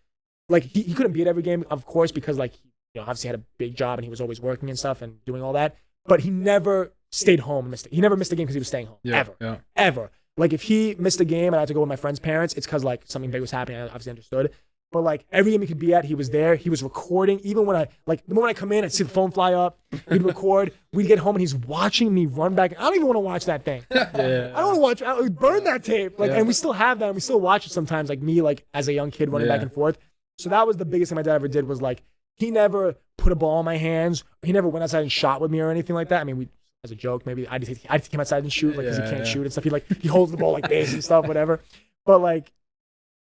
like, he couldn't be at every game, of course, because like, obviously had a big job and he was always working and stuff and doing all that. But he never stayed home and missed it. He never missed a game because he was staying home. Ever. Like if he missed a game and I had to go with my friend's parents, it's because like something big was happening. I obviously understood. But like every game he could be at, he was there. He was recording. Even when the moment I come in, I'd see the phone fly up. He'd record. We'd get home and he's watching me run back. I don't even want to watch that thing. I don't want to watch. Burn that tape. Like, and we still have that. And we still watch it sometimes. Like me, like as a young kid running back and forth. So that was the biggest thing my dad ever did was like he never put a ball in my hands. He never went outside and shot with me or anything like that. I mean, as a joke, maybe I'd take him outside and shoot, like, because he can't shoot and stuff. He holds the ball like this and stuff, whatever. But like,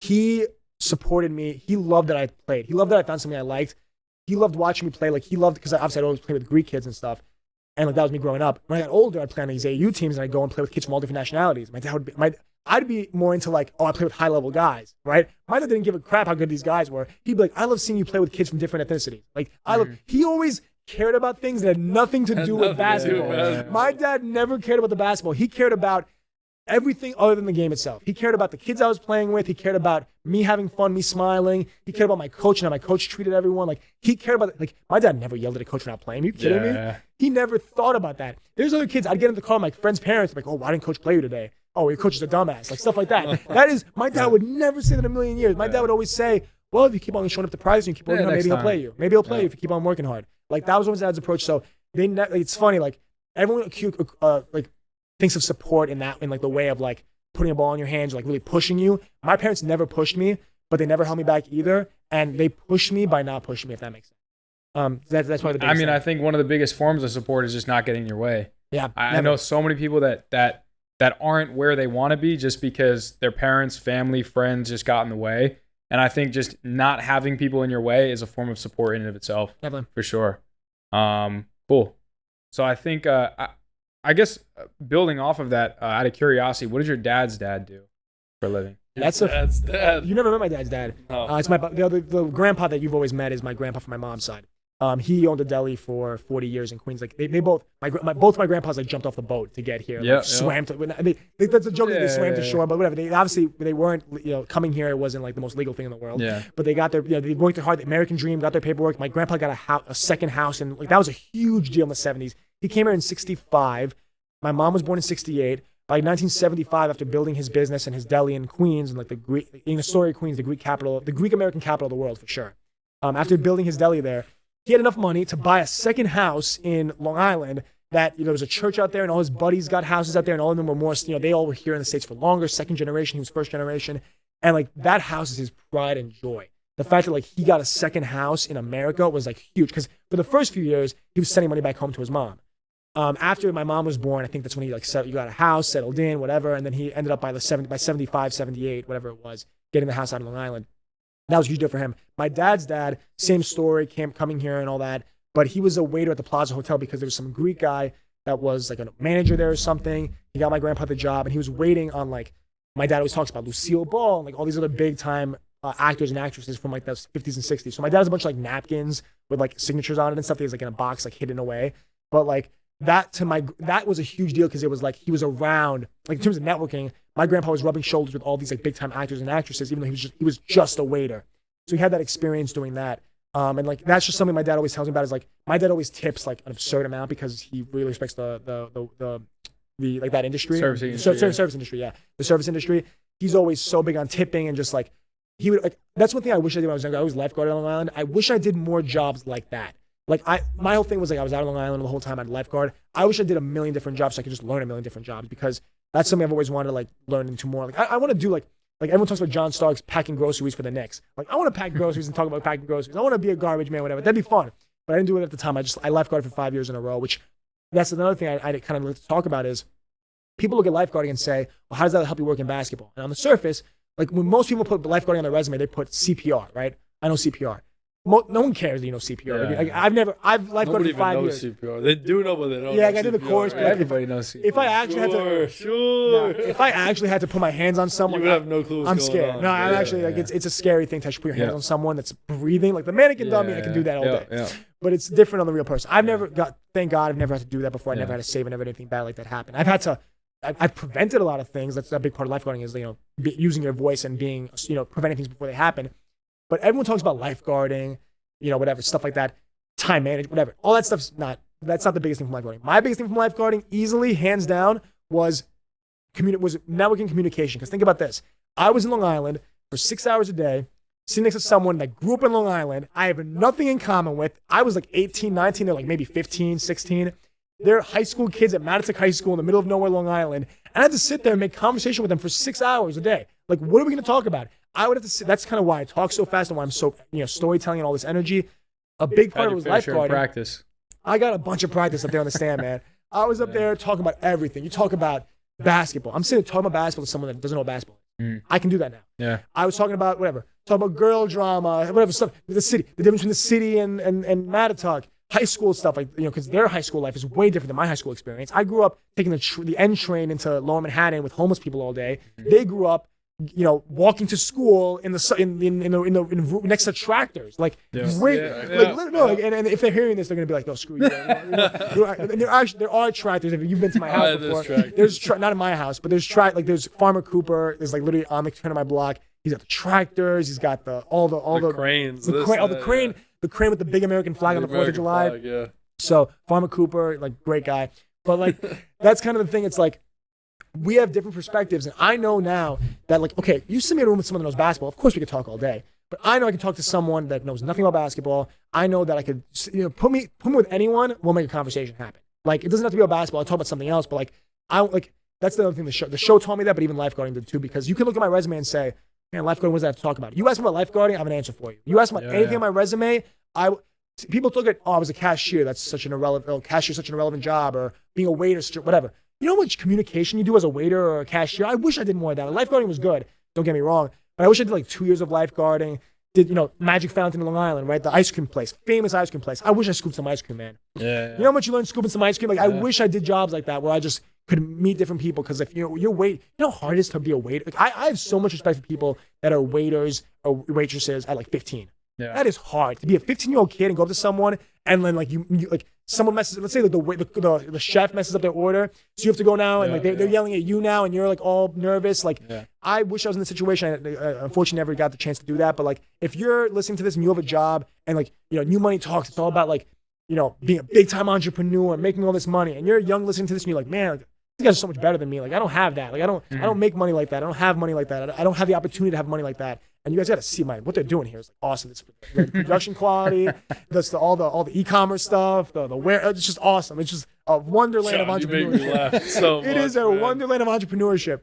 he supported me. He loved that I played. He loved that I found something I liked. He loved watching me play. Like he loved, because obviously I'd always play with Greek kids and stuff. And like that was me growing up. When I got older, I'd play on these AAU teams and I'd go and play with kids from all different nationalities. My dad would be, I'd be more into like, I play with high level guys, right? My dad didn't give a crap how good these guys were. He'd be like, I love seeing you play with kids from different ethnicities. Like he always cared about things that had nothing to do with basketball. My dad never cared about the basketball. He cared about everything other than the game itself. He cared about the kids I was playing with. He cared about me having fun, me smiling. He cared about my coach and how my coach treated everyone. Like he cared about, like my dad never yelled at a coach for not playing. Are you kidding me? He never thought about that. There's other kids, I'd get in the car, my friends' parents, like, oh, why didn't coach play you today? Oh, your coach is a dumbass. Like stuff like that. That is, my dad would never say that in a million years. My dad would always say, well, if you keep on showing up to practice and you keep working hard, maybe he'll play you. Maybe he'll play you if you keep on working hard. Like that was always dad's approach. So it's funny, like everyone like thinks of support in like the way of like putting a ball in your hands, like really pushing you. My parents never pushed me, but they never held me back either. And they pushed me by not pushing me, if that makes sense. That's probably the biggest thing. I think one of the biggest forms of support is just not getting in your way. Yeah. I know so many people that aren't where they want to be just because their parents, family, friends just got in the way. And I think just not having people in your way is a form of support in and of itself. Definitely. For sure. Cool. So I think, I guess building off of that, out of curiosity, what does your dad's dad do for a living? Dad's dad. You never met my dad's dad. No. It's the grandpa that you've always met is my grandpa from my mom's side. He owned a deli for 40 years in Queens. Like they both, both my grandpas like jumped off the boat to get here. Like, swam to. That's a joke that they swam to shore, but whatever. They weren't coming here. It wasn't like the most legal thing in the world. Yeah. But they got their they worked hard. The American dream, got their paperwork. My grandpa got a second house, and like that was a huge deal in the 70s. He came here in 65. My mom was born in 68. By 1975, after building his business and his deli in Queens, and like the Greek in Astoria, Queens, the Greek American capital of the world for sure. After building his deli there, he had enough money to buy a second house in Long Island that, there was a church out there and all his buddies got houses out there and all of them were more, they all were here in the States for longer, second generation, he was first generation. And like that house is his pride and joy. The fact that like he got a second house in America was like huge because for the first few years, he was sending money back home to his mom. After my mom was born, I think that's when he you got a house, settled in, whatever. And then he ended up by 75, 78, whatever it was, getting the house out of Long Island. That was a huge deal for him. My dad's dad, same story, coming here and all that. But he was a waiter at the Plaza Hotel because there was some Greek guy that was like a manager there or something. He got my grandpa the job and he was waiting on like, my dad always talks about Lucille Ball and like all these other big time actors and actresses from like the 50s and 60s. So my dad has a bunch of like napkins with like signatures on it and stuff. He was like in a box, like hidden away. But like that was a huge deal because it was like he was around, like in terms of networking, my grandpa was rubbing shoulders with all these like big time actors and actresses, even though he was just a waiter. So he had that experience doing that. And like that's just something my dad always tells me about. Is like my dad always tips like an absurd amount because he really respects the like that industry, service industry, yeah, the service industry. He's always so big on tipping and just like he would like. That's one thing I wish I did when I was younger. I was lifeguard on Long Island. I wish I did more jobs like that. Like my whole thing was like I was out on Long Island the whole time. I'd lifeguard. I wish I did a million different jobs so I could just learn a million different jobs because that's something I've always wanted to like learn into more. Like I want to do like everyone talks about John Starks packing groceries for the Knicks. Like I want to pack groceries and talk about packing groceries. I want to be a garbage man, whatever. That'd be fun. But I didn't do it at the time. I lifeguarded for 5 years in a row, which that's another thing I kind of like to talk about is people look at lifeguarding and say, well, how does that help you work in basketball? And on the surface, like when most people put lifeguarding on their resume, they put CPR, right? I know CPR. No one cares that you know CPR. Yeah. Like, I've lifeguarded for 5 years. CPR. They do know, but they don't. Yeah, know I did the CPR. course. But like, Everybody knows CPR. if I actually had to, if I actually had to put my hands on someone, You would have no clue what's I'm going scared. on. No, I'm Yeah, actually like yeah. it's a scary thing to actually put your hands on someone that's breathing. Like the mannequin dummy, I can do that all day. Yeah. But it's different on the real person. Thank God, I've never had to do that before. I never had to save and never had anything bad like that happen. I've prevented a lot of things. That's a big part of lifeguarding is, using your voice and being, preventing things before they happen. But everyone talks about lifeguarding, whatever, stuff like that, time management, whatever. All that stuff's that's not the biggest thing from lifeguarding. My biggest thing from lifeguarding, easily, hands down, was networking communication. Because think about this. I was in Long Island for 6 hours a day, sitting next to someone that grew up in Long Island, I have nothing in common with. I was like 18, 19, they're like maybe 15, 16. They're high school kids at Fanatic High School in the middle of nowhere, Long Island. And I had to sit there and make conversation with them for 6 hours a day. Like, what are we going to talk about? I would have to sit. That's kind of why I talk so fast and why I'm so, storytelling and all this energy. A big part of it was lifeguarding. Practice. I got a bunch of practice up there on the stand, man. I was up there talking about everything. You talk about basketball. I'm sitting talking about basketball to someone that doesn't know basketball. I can do that now. Yeah. I was talking about whatever. Talking about girl drama, whatever stuff. The city, the difference between the city and Mattatuck. High school stuff, like, because their high school life is way different than my high school experience. I grew up taking the N train into Lower Manhattan with homeless people all day. They grew up, walking to school in next to tractors, like, and if they're hearing this, they're gonna be like, "No, screw you." There are tractors. If you've been to my house before, there's not in my house, but there's Farmer Cooper is like literally on the turn of my block. He's got the tractors. He's got all the cranes, the crane with the big American flag on the 4th of July. Flag, yeah. So Farmer Cooper, like, great guy. But like that's kind of the thing. It's like we have different perspectives, and I know now that, like, okay, you send me in a room with someone that knows basketball. Of course we could talk all day. But I know I can talk to someone that knows nothing about basketball. I know that I could, put me with anyone. We'll make a conversation happen. Like, it doesn't have to be about basketball. I'll talk about something else. But that's the other thing. The show taught me that, but even lifeguarding did too. Because you can look at my resume and say, man, lifeguarding, what does that have to talk about? You ask me about lifeguarding, I have an answer for you. You ask me about anything on my resume, people look at, I was a cashier. That's such an irrelevant job, or being a waiter, whatever. You know how much communication you do as a waiter or a cashier? I wish I did more of that. Lifeguarding was good. Don't get me wrong. But I wish I did like 2 years of lifeguarding. Did, Magic Fountain in Long Island, right? The ice cream place, famous ice cream place. I wish I scooped some ice cream, man. Yeah. You know how much you learn scooping some ice cream? Like, I wish I did jobs like that where I just could meet different people. Because if you know how hard it is to be a waiter? Like, I have so much respect for people that are waiters or waitresses at like 15. Yeah. That is hard to be a 15-year-old kid and go up to someone and then like you like someone messes. Let's say like the chef messes up their order, so you have to go now and they're yelling at you now and you're like all nervous. Like, I wish I was in the situation. I unfortunately never got the chance to do that. But like, if you're listening to this and you have a job and like, New Money Talks, it's all about like, being a big time entrepreneur, making all this money, and you're young listening to this and you're like, man, like, these guys are so much better than me. Like, I don't have that. Like, I don't make money like that. I don't have money like that. I don't have the opportunity to have money like that. And you guys got to see what they're doing here is like awesome. It's the production quality, all the e-commerce stuff, the where. It's just awesome. It's just a wonderland of entrepreneurship. You make me laugh so much, it is a wonderland of entrepreneurship.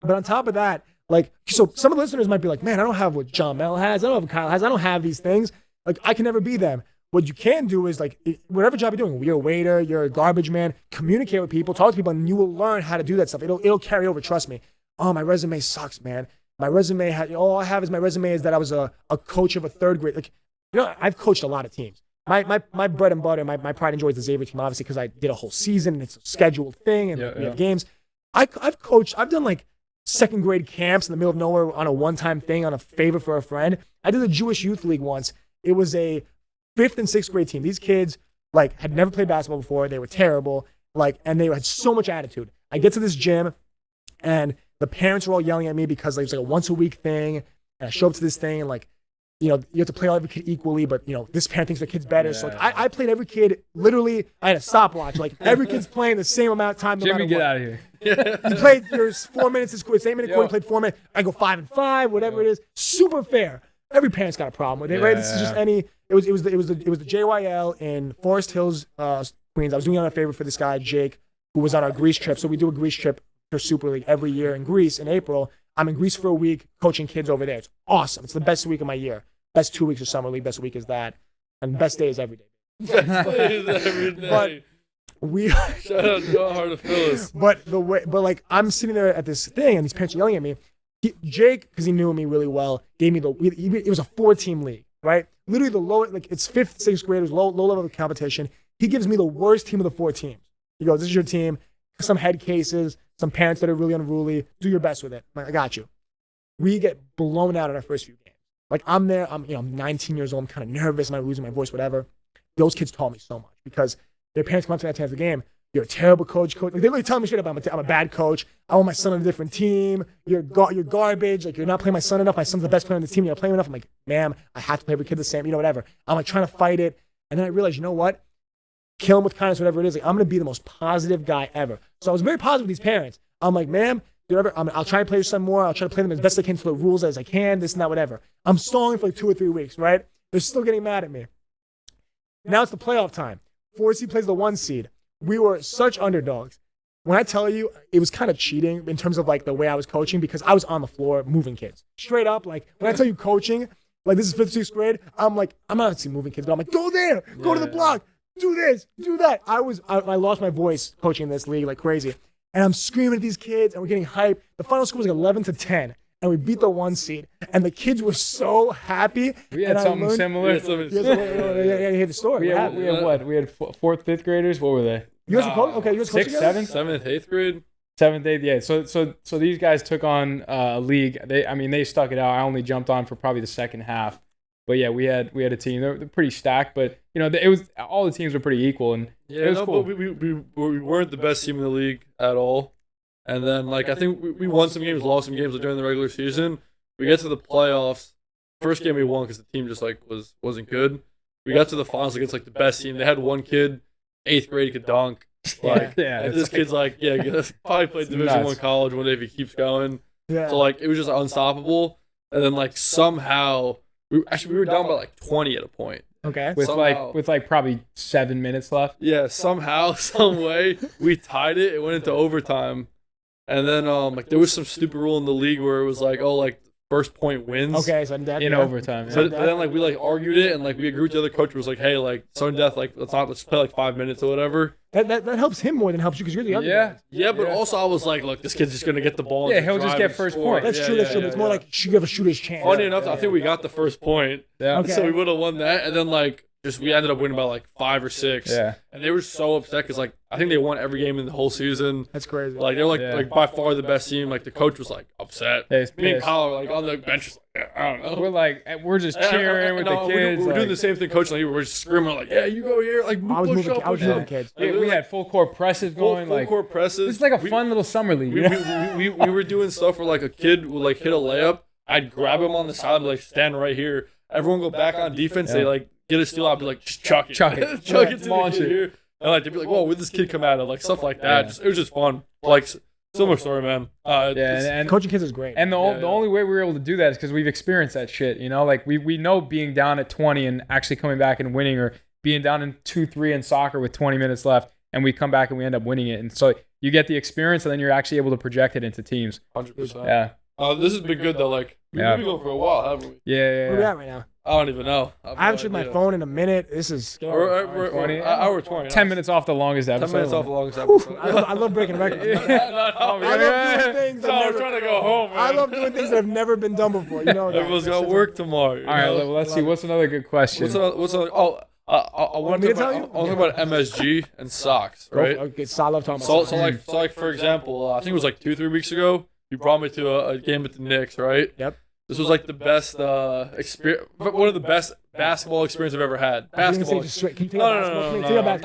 But on top of that, like, so some of the listeners might be like, man, I don't have what John Mel has. I don't have what Kyle has. I don't have these things. Like, I can never be them. What you can do is, like, whatever job you're doing, you're a waiter, you're a garbage man, communicate with people, talk to people, and you will learn how to do that stuff. It'll carry over. Trust me. Oh, my resume sucks, man. My resume, all I have is my resume is that I was a coach of a third grade. Like, I've coached a lot of teams. My bread and butter, my pride and joy is the Xavier team, obviously, because I did a whole season and it's a scheduled thing and we have games. I've coached, I've done like second grade camps in the middle of nowhere on a one-time thing on a favor for a friend. I did a Jewish youth league once. It was a 5th and 6th grade team. These kids like had never played basketball before. They were terrible, and they had so much attitude. I get to this gym and the parents were all yelling at me because like, it was like a once a week thing. And I show up to this thing and like you have to play every kid equally, but this parent thinks their kid's better. So like I played every kid literally. I had a stopwatch. Like every kid's playing the same amount of time. No Jimmy, matter get what. out of here. You played your 4 minutes is cool. Same minute quarter, you played 4 minutes. I go 5 and 5, whatever it is. Super fair. Every parent's got a problem with it, right? This is just any. It was the JYL in Forest Hills, Queens. I was doing it on a favor for this guy Jake, who was on our Greece trip. So we do a Greece trip for Super League every year in Greece in April. I'm in Greece for a week coaching kids over there. It's awesome. It's the best week of my year. Best 2 weeks of summer league. Best week is that, and best day is every day. But we shout out John Hartofilis. But like I'm sitting there at this thing, and these parents are yelling at me. Jake, because he knew me really well, gave me it was a 4-team league, right? Literally the low, like it's 5th, 6th graders, low level of competition. He gives me the worst team of the 4 teams. He goes, "This is your team. Some head cases, some parents that are really unruly. Do your best with it." I'm like, "I got you." We get blown out in our first few games. Like I'm there, I'm 19 years old, I'm kind of nervous, I'm losing my voice, whatever. Those kids taught me so much because their parents come up to me at the end of the game. "You're a terrible coach. Like, they literally tell me straight up, I'm a bad coach. I want my son on a different team. You're garbage. Like, you're not playing my son enough. My son's the best player on the team. You're not playing enough." I'm like, "Ma'am, I have to play every kid the same, whatever." I'm like trying to fight it. And then I realized, you know what? Kill him with kindness, whatever it is. Like, I'm going to be the most positive guy ever. So I was very positive with these parents. I'm like, "Ma'am, I'll try to play your son more. I'll try to play them as best I can to the rules as I can, this and that, whatever." I'm stalling for like 2 or 3 weeks, right? They're still getting mad at me. Now it's the playoff time. 4 seed plays the 1 seed. We were such underdogs. When I tell you, it was kind of cheating in terms of like the way I was coaching because I was on the floor moving kids. Straight up, like when I tell you coaching, like this is 5th, 6th grade, I'm not actually moving kids, but I'm like, "Go there, go to the block, do this, do that." I lost my voice coaching in this league like crazy. And I'm screaming at these kids, and we're getting hyped. The final score was like 11-10, and we beat the 1 seed. And the kids were so happy. We had something similar. Yeah, you hear the story. We had what? We had 4th, 5th graders. What were they? You guys were coaching? Okay, you guys coaching 6th, 7th? 7th, 8th grade. 7th, 8th, yeah. So these guys took on a league. They stuck it out. I only jumped on for probably the second half. But yeah, we had a team. They're pretty stacked, but it was all the teams were pretty equal, and it was cool. But we weren't the best team in the league at all. And then like I think we won some games, lost some games during the regular season. We get to the playoffs. First game we won because the team just like wasn't good. We got to the finals against like the best team. They had one kid, 8th grade, could dunk. Like this kid's like probably played Division I college one day if he keeps going. Yeah. So like it was just unstoppable. And then like somehow we were down by like 20 at a point. Okay. With probably 7 minutes left. Yeah, somehow, some way we tied it. It went into overtime. And then like there was some stupid rule in the league where it was like, first point wins. Okay, so in overtime. So then like we like argued it and like we agreed with the other coach was like, "Hey, like sudden death, like let's play like 5 minutes or whatever." That helps him more than helps you because you're the other guy. Yeah, but also I was like, "Look, this kid's just gonna get the ball." Yeah, he'll just get first point. That's true. But it's more like you have a shooter's chance. Funny enough, I think we got the first point. Yeah. Okay. So we would have won that, and then like we ended up winning by like 5 or 6. Yeah. And they were so upset because like I think they won every game in the whole season. That's crazy. Like they're like by far the best team. Like the coach was like upset. Me and Kyle were like on the bench. I don't know. We're just cheering with the kids. We're doing the same thing, coach. Like we're just screaming like, "Yeah, you go here." Like I was moving kids. We had full court presses going. Full court presses. It's like a fun little summer league. We were doing stuff where like a kid would like hit a layup. I'd grab him on the side, like stand right here. Everyone go back on defense. They like get a steal. I'd be like, just chuck it, chuck it to the kid here. And like they'd be like, "Whoa, where'd this kid come out of?" Like stuff like that. It was just fun. Like similar story, man. And coaching kids is great. And the only way we were able to do that is because we've experienced that shit. Like we know being down at 20 and actually coming back and winning, or being down in 2-3 in soccer with 20 minutes left, and we come back and we end up winning it. And so you get the experience, and then you're actually able to project it into teams. 100%. Yeah. This has been good though. Like we've been going for a while, haven't we? Yeah. Where are we at right now? I don't even know. I haven't checked my phone in a minute. This is scary. We're hour 20. 10 minutes off the longest episode. 10 minutes off the longest episode. I love breaking records. I love doing things. I'm trying to go home, man. I love doing things that have never been done before. You know that. Everyone's got work tomorrow. All right, let's see. What's another good question? I want to talk about MSG and socks, right? Okay, so I love talking about socks. So like for example, I think it was like 2-3 weeks ago, you brought me to a game with the Knicks, right? Yep. This was like the best experience, one of the best basketball experience I've ever had. Basketball. Can you take a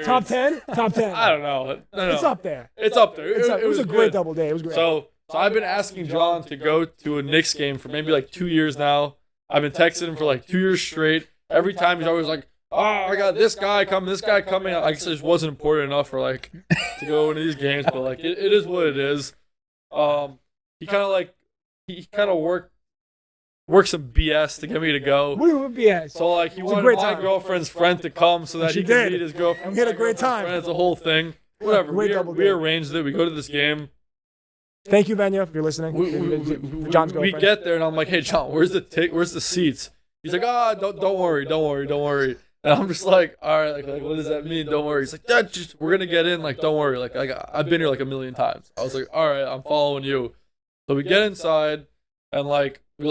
top 10? Top 10. I don't know. No. It's up there. It's up there. It was a great double day. It was great. So I've been asking John to go to a Knicks game for maybe like 2 years now. I've been texting him for like 2 years straight. Every time he's always like, "Oh, I got this guy coming. I guess it just wasn't important enough for like to go into these games, but like it is what it is." He kind of worked some BS to get me to go. What BS? So like he wanted my girlfriend's friend to come so that he could meet his girlfriend. We had a great time. It's a whole thing. Whatever. We arranged it. We go to this game. Thank you, Vanya, if you're listening. John's girlfriend. We get there and I'm like, "Hey, John, where's the seats?" He's like, don't worry. And I'm just like, all right, like what does that mean? Don't worry. He's like, "Yeah, we're gonna get in. Like, don't worry. Like I've been here like a million times." I was like, all right, I'm following you. So we get inside and like we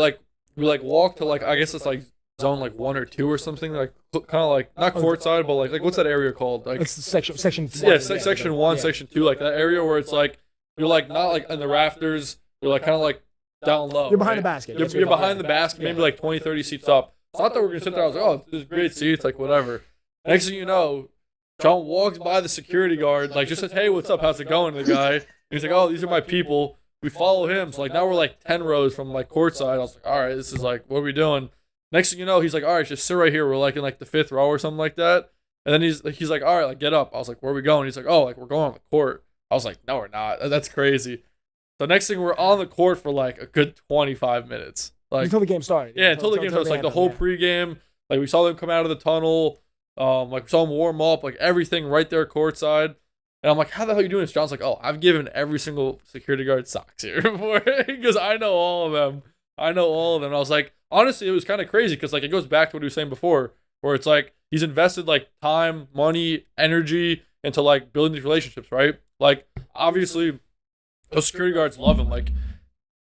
walk to like I guess it's like zone like 1 or 2 or something, like kind of like not courtside, but like what's that area called? Like it's section. Yeah, section 1, section 2, like that area where it's like you're like not like in the rafters. You're like kind of like down low. You're behind the basket. You're behind the basket, maybe like 20, 30 seats up. So I thought we were going to sit there. I was like, "Oh, this is great seats, like whatever." Next thing you know, John walks by the security guard, like just says, "Hey, what's up? How's it going?" to the guy. And he's like, "Oh, these are my people." We follow him. So like now we're like 10 rows from like courtside. I was like, all right, this is like, what are we doing? Next thing you know, he's like, all right, just sit right here. We're like in like the 5th row or something like that. And then he's like, all right, like get up. I was like, where are we going? He's like, oh, like we're going on the court. I was like, no, we're not. That's crazy. So next thing we're on the court for like a good 25 minutes. Like until the game started. Yeah, until the game started. Like the whole pregame, like we saw them come out of the tunnel. Like we saw them warm up, like everything right there courtside. And I'm like, how the hell are you doing this? John's like, "Oh, I've given every single security guard socks here before because I know all of them. And I was like, honestly, it was kind of crazy because like it goes back to what he was saying before, where it's like he's invested like time, money, energy into like building these relationships, right? Like obviously, those security guards love him. Like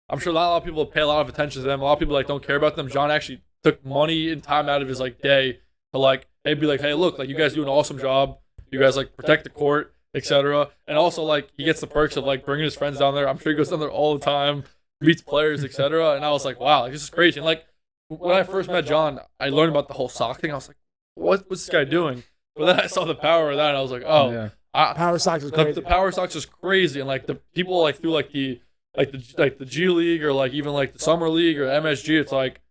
I'm sure not a lot of people pay a lot of attention to them. A lot of people like don't care about them. John actually took money and time out of his like day to like, be like, "Hey, look, like you guys do an awesome job. You guys like protect the court." Etc. And also like he gets the perks of like bringing his friends down there. I'm sure he goes down there all the time, meets players, etc. And I was like, wow, like, this is crazy. And like when I first met John, I learned about the whole sock thing. I was like, what's this guy doing? But then I saw the power of that, and I was like, oh, yeah. Power socks is crazy. The power socks is crazy, and like the people like through like the G League or like even like the Summer League or MSG, it's like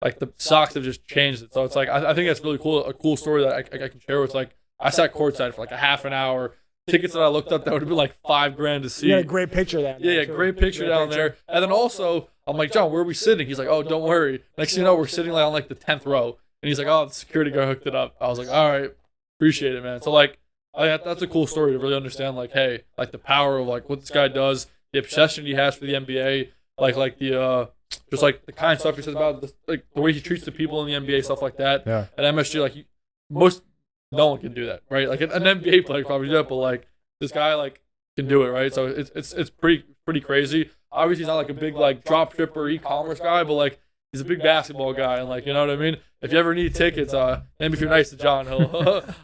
the socks have just changed it. So it's like I think that's really cool. A cool story that I can share. It's like I sat courtside for like a half an hour. Tickets that I looked up that would have been like $5,000 to see. You had a great picture there. Yeah, great picture down there. And then also, I'm like, "John, where are we sitting?" He's like, "Oh, don't worry." Next thing you know, we're sitting like on like the 10th row. And he's like, "Oh, the security guard hooked it up." I was like, all right, appreciate it, man. So like, that's a cool story to really understand like, hey, like the power of like what this guy does, the obsession he has for the NBA, like the just like the kind stuff he says about like the way he treats the people in the NBA, stuff like that. Yeah. At MSG, like no one can do that, right? Like an NBA player probably do that, but like this guy like can do it, right? So it's pretty crazy. Obviously, he's not like a big like drop shipper e-commerce guy, but like he's a big basketball guy, and like you know what I mean. If you ever need tickets, maybe if you're nice to John,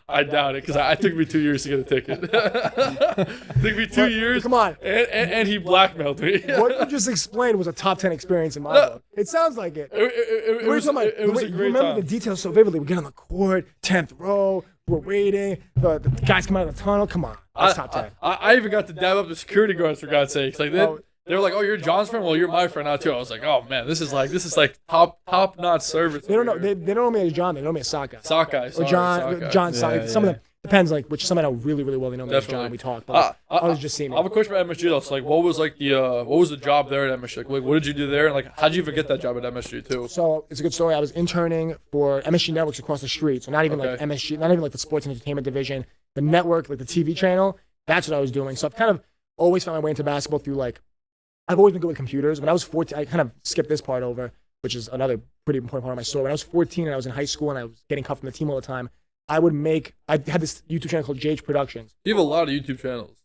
I doubt it because it took me 2 years to get a ticket. It took me 2 years. Come on. And he blackmailed me. What you just explained was a top 10 experience in my book. It sounds like it. It was a great you remember time. the details so vividly. We get on the court, 10th row, we're waiting. The guys come out of the tunnel. Come on. That's top 10. I even got to dab up the security guards for God's sakes. Like they were like, "Oh, you're John's friend? Well, you're my friend now too." I was like, "Oh man, this is like top notch service." They don't know. They don't know me as John. They know me as Sock Guy. Sock Guy. Or John Sock Guy. Some of them depends. Like which some I know really well. They know me as John. We talk. But I was just seeing. I have a question about MSG though. So like, what was the job there at MSG? Like, what did you do there? And like, how did you even get that job at MSG too? So it's a good story. I was interning for MSG Networks across the street. So not even like MSG, not even like the sports and entertainment division, the network, like the TV channel. That's what I was doing. So I've kind of always found my way into basketball through like. I've always been good with computers. When I was 14, I kind of skipped this part over, which is another pretty important part of my story. When I was 14 and I was in high school and I was getting cut from the team all the time, I had this YouTube channel called JH Productions. You have a lot of YouTube channels.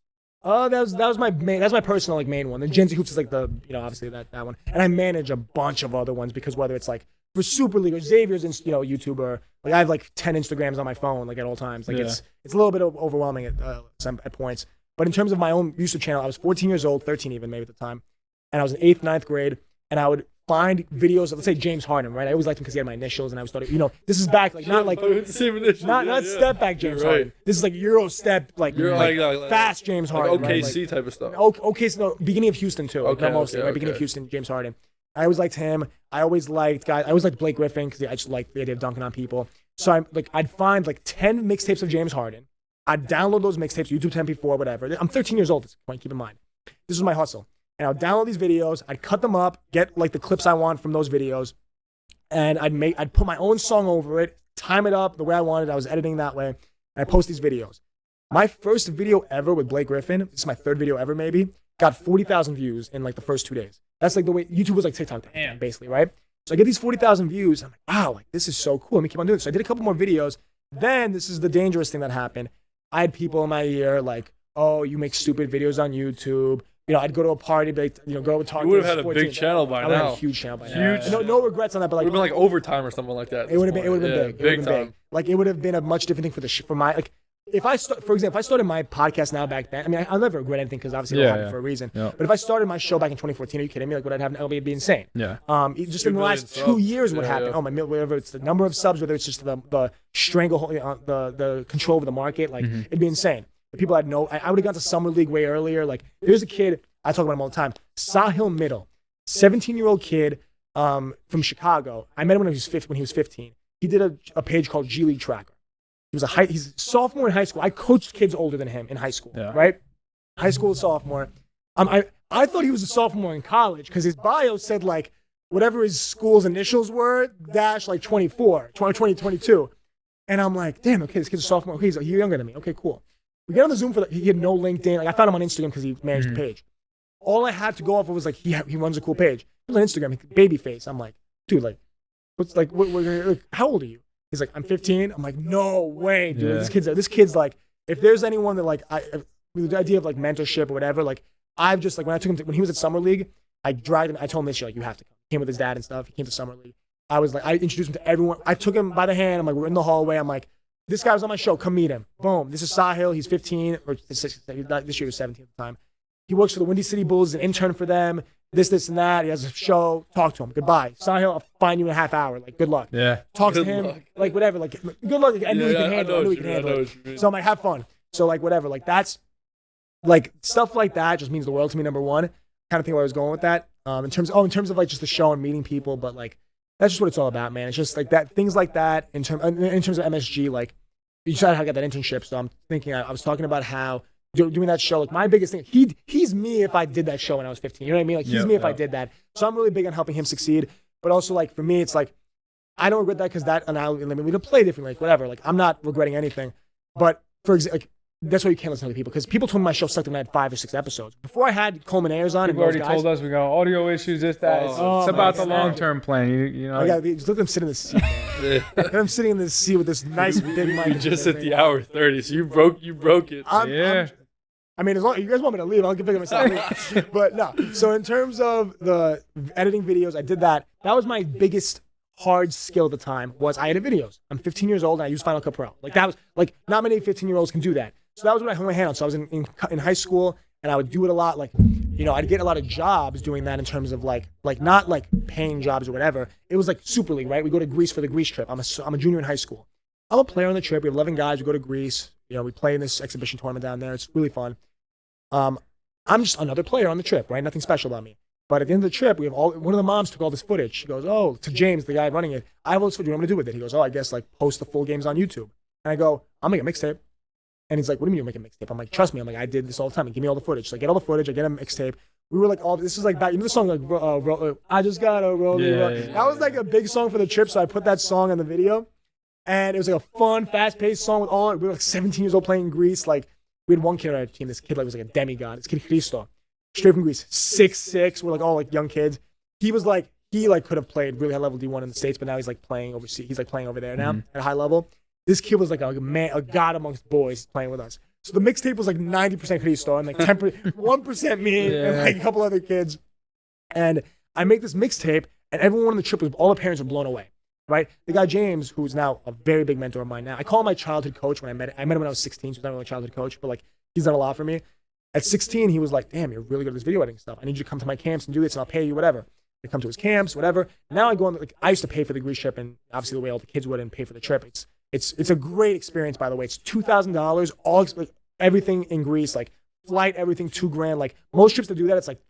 That was my main. That's my personal like main one. The Gen Z Hoops is like the obviously that one. And I manage a bunch of other ones because whether it's like for Super League or Xavier's YouTuber, like I have like 10 Instagrams on my phone like at all times. Like it's a little bit overwhelming at points. But in terms of my own YouTube channel, I was 14 years old, 13 even maybe at the time. And I was in 8th, 9th grade, and I would find videos of, let's say, James Harden, right? I always liked him because he had my initials, and I was started, this is back, like, not like, not step back James Harden. This is like Euro step, like fast James Harden. Like OKC type of stuff. Okay, so no, beginning of Houston, too. Beginning of Houston, James Harden. I always liked him. I always liked guys. I always liked Blake Griffin because I just liked the idea of dunking on people. So I'd find like 10 mixtapes of James Harden. I'd download those mixtapes, YouTube 10p4, whatever. I'm 13 years old at this point, keep in mind. This was my hustle. And I'd download these videos, I'd cut them up, get like the clips I want from those videos, and I'd put my own song over it, time it up the way I wanted. I was editing that way, and I post these videos. My first video ever with Blake Griffin, this is my third video ever maybe, got 40,000 views in like the first 2 days. That's like the way YouTube was like TikTok, basically, right? So I get these 40,000 views. I'm like, wow, like this is so cool. Let me keep on doing this. So I did a couple more videos. Then this is the dangerous thing that happened. I had people in my ear like, oh, you make stupid videos on YouTube. You know, I'd go to a party, but go to talk. You would have had a big channel by now. I would have a huge channel by now. Huge. No regrets on that, but like it would have been like overtime or something like that. It would have been. It would have been big. Big time. Like it would have been a much different thing for my like. If I for example, if I started my podcast now back then, I mean, I'll never regret anything because obviously it happened for a reason. Yeah. But if I started my show back in 2014, are you kidding me? Like, what I'd have now would be insane. Yeah. Just in the last 2 years, what happened? Oh my, whether it's the number of subs, whether it's just the stranglehold, the control over the market, like it'd be insane. The people I'd know, I would have gone to summer league way earlier. Like, there's a kid I talk about him all the time, Sahil Middle, 17-year-old kid from Chicago. I met him when he was 15. He did a page called G League Tracker. He's a sophomore in high school. I coached kids older than him in high school, right? High school sophomore. I thought he was a sophomore in college because his bio said like whatever his school's initials were, dash like 24, 22. And I'm like, damn, okay, this kid's a sophomore. Okay, he's younger than me. Okay, cool. We get on the Zoom he had no LinkedIn. Like I found him on Instagram because he managed the page. All I had to go off of was like, he runs a cool page. He was on Instagram, Babyface. I'm like, dude, like, what's like, how old are you? He's like, I'm 15. I'm like, no way, dude. Yeah. This kid's like, if there's anyone that like, with the idea of like mentorship or whatever, like I've just like, when I took him when he was at Summer League, I dragged him, I told him this year, like, you have to come. He came with his dad and stuff. He came to Summer League. I was like, I introduced him to everyone. I took him by the hand. I'm like, we're in the hallway. I'm like, this guy was on my show. Come meet him. Boom. This is Sahil. He's 15 or this year he was 17 at the time. He works for the Windy City Bulls, an intern for them. This, and that. He has a show. Talk to him. Goodbye. Sahil, I'll find you in a half hour. Like, good luck. Yeah. Talk to him. Like, whatever. Like, good luck. I knew he could handle it. So I'm like, have fun. So, like, whatever. Like, that's, like, stuff like that just means the world to me, number one. Kind of think where I was going with that. In terms of, like, just the show and meeting people. But, like, that's just what it's all about, man. It's just, like, that. Things like that in terms of MSG, like, you decided how to get that internship. So I'm thinking, I was talking about how, doing that show, like my biggest thing, he's me if I did that show when I was 15. You know what I mean? Like he's me if I did that. So I'm really big on helping him succeed. But also like for me, it's like I don't regret that because that analogy, I mean, we don't play differently, like whatever. Like I'm not regretting anything. But for example, like that's why you can't listen to people because people told me my show sucked when I had 5 or 6 episodes. Before I had Coleman Ayers on, people already told us we got audio issues, this, that. It's about the long-term plan. You know, just let them sit in the seat. Let them sitting in the seat with this nice big mic. You just hit the hour 30, so you broke it. I mean, as long as you guys want me to leave, I'll get back myself. But no. So in terms of the editing videos, I did that. That was my biggest hard skill at the time. Was I edit videos? I'm 15 years old and I use Final Cut Pro. Like that was like not many 15-year-olds can do that. So that was what I hung my hand on. So I was in high school and I would do it a lot. Like, you know, I'd get a lot of jobs doing that in terms of like not like paying jobs or whatever. It was like Super League, right? We go to Greece for the Greece trip. I'm a junior in high school. I'm a player on the trip. We have 11 guys. We go to Greece. You know, we play in this exhibition tournament down there. It's really fun. I'm just another player on the trip, right? Nothing special about me. But at the end of the trip, we have one of the moms took all this footage. She goes, oh, to James, the guy running it. I have all this footage. What am I going to do with it? He goes, oh, I guess like post the full games on YouTube. And I go, I'll make a mixtape. And he's like, what do you mean you make a mixtape? I'm like, trust me. I'm like, I did this all the time. Give me all the footage. So I get all the footage. I get a mixtape. We were like, this is like back, you know the song like, I just gotta roll. That was like a big song for the trip. So I put that song in the video. And it was like a fun, fast-paced song with all. We were like 17 years old playing in Greece. Like we had one kid on our team. This kid like was like a demigod. This kid Christo, straight from Greece, 6'6". We're like all like young kids. He could have played really high level D1 in the States, but now he's like playing overseas. He's like playing over there now at a high level. This kid was like a god amongst boys playing with us. So the mixtape was like 90% Christo and like 1% me and like a couple other kids. And I make this mixtape, and everyone on the trip, all the parents were blown away. Right, the guy James, who's now a very big mentor of mine now. I call him my childhood coach. When I met him when I was 16, so he's not really a childhood coach, but like he's done a lot for me. At 16, he was like, "Damn, you're really good at this video editing stuff. I need you to come to my camps and do this, and I'll pay you whatever." I come to his camps, whatever. Now I go on. Like I used to pay for the Greece trip, and obviously the way all the kids would and pay for the trip. It's a great experience, by the way. It's $2,000, all everything in Greece, like flight, everything, $2,000. Like most trips to do that, it's like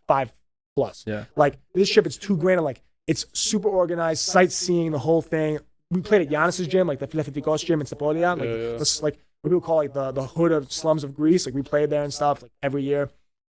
plus. Yeah. Like this trip, it's $2,000. And like it's super organized, sightseeing, the whole thing. We played at Giannis's gym, like the Fanatic gym in Sapolia. Like this, like what people call like the hood of slums of Greece. Like we played there and stuff like every year.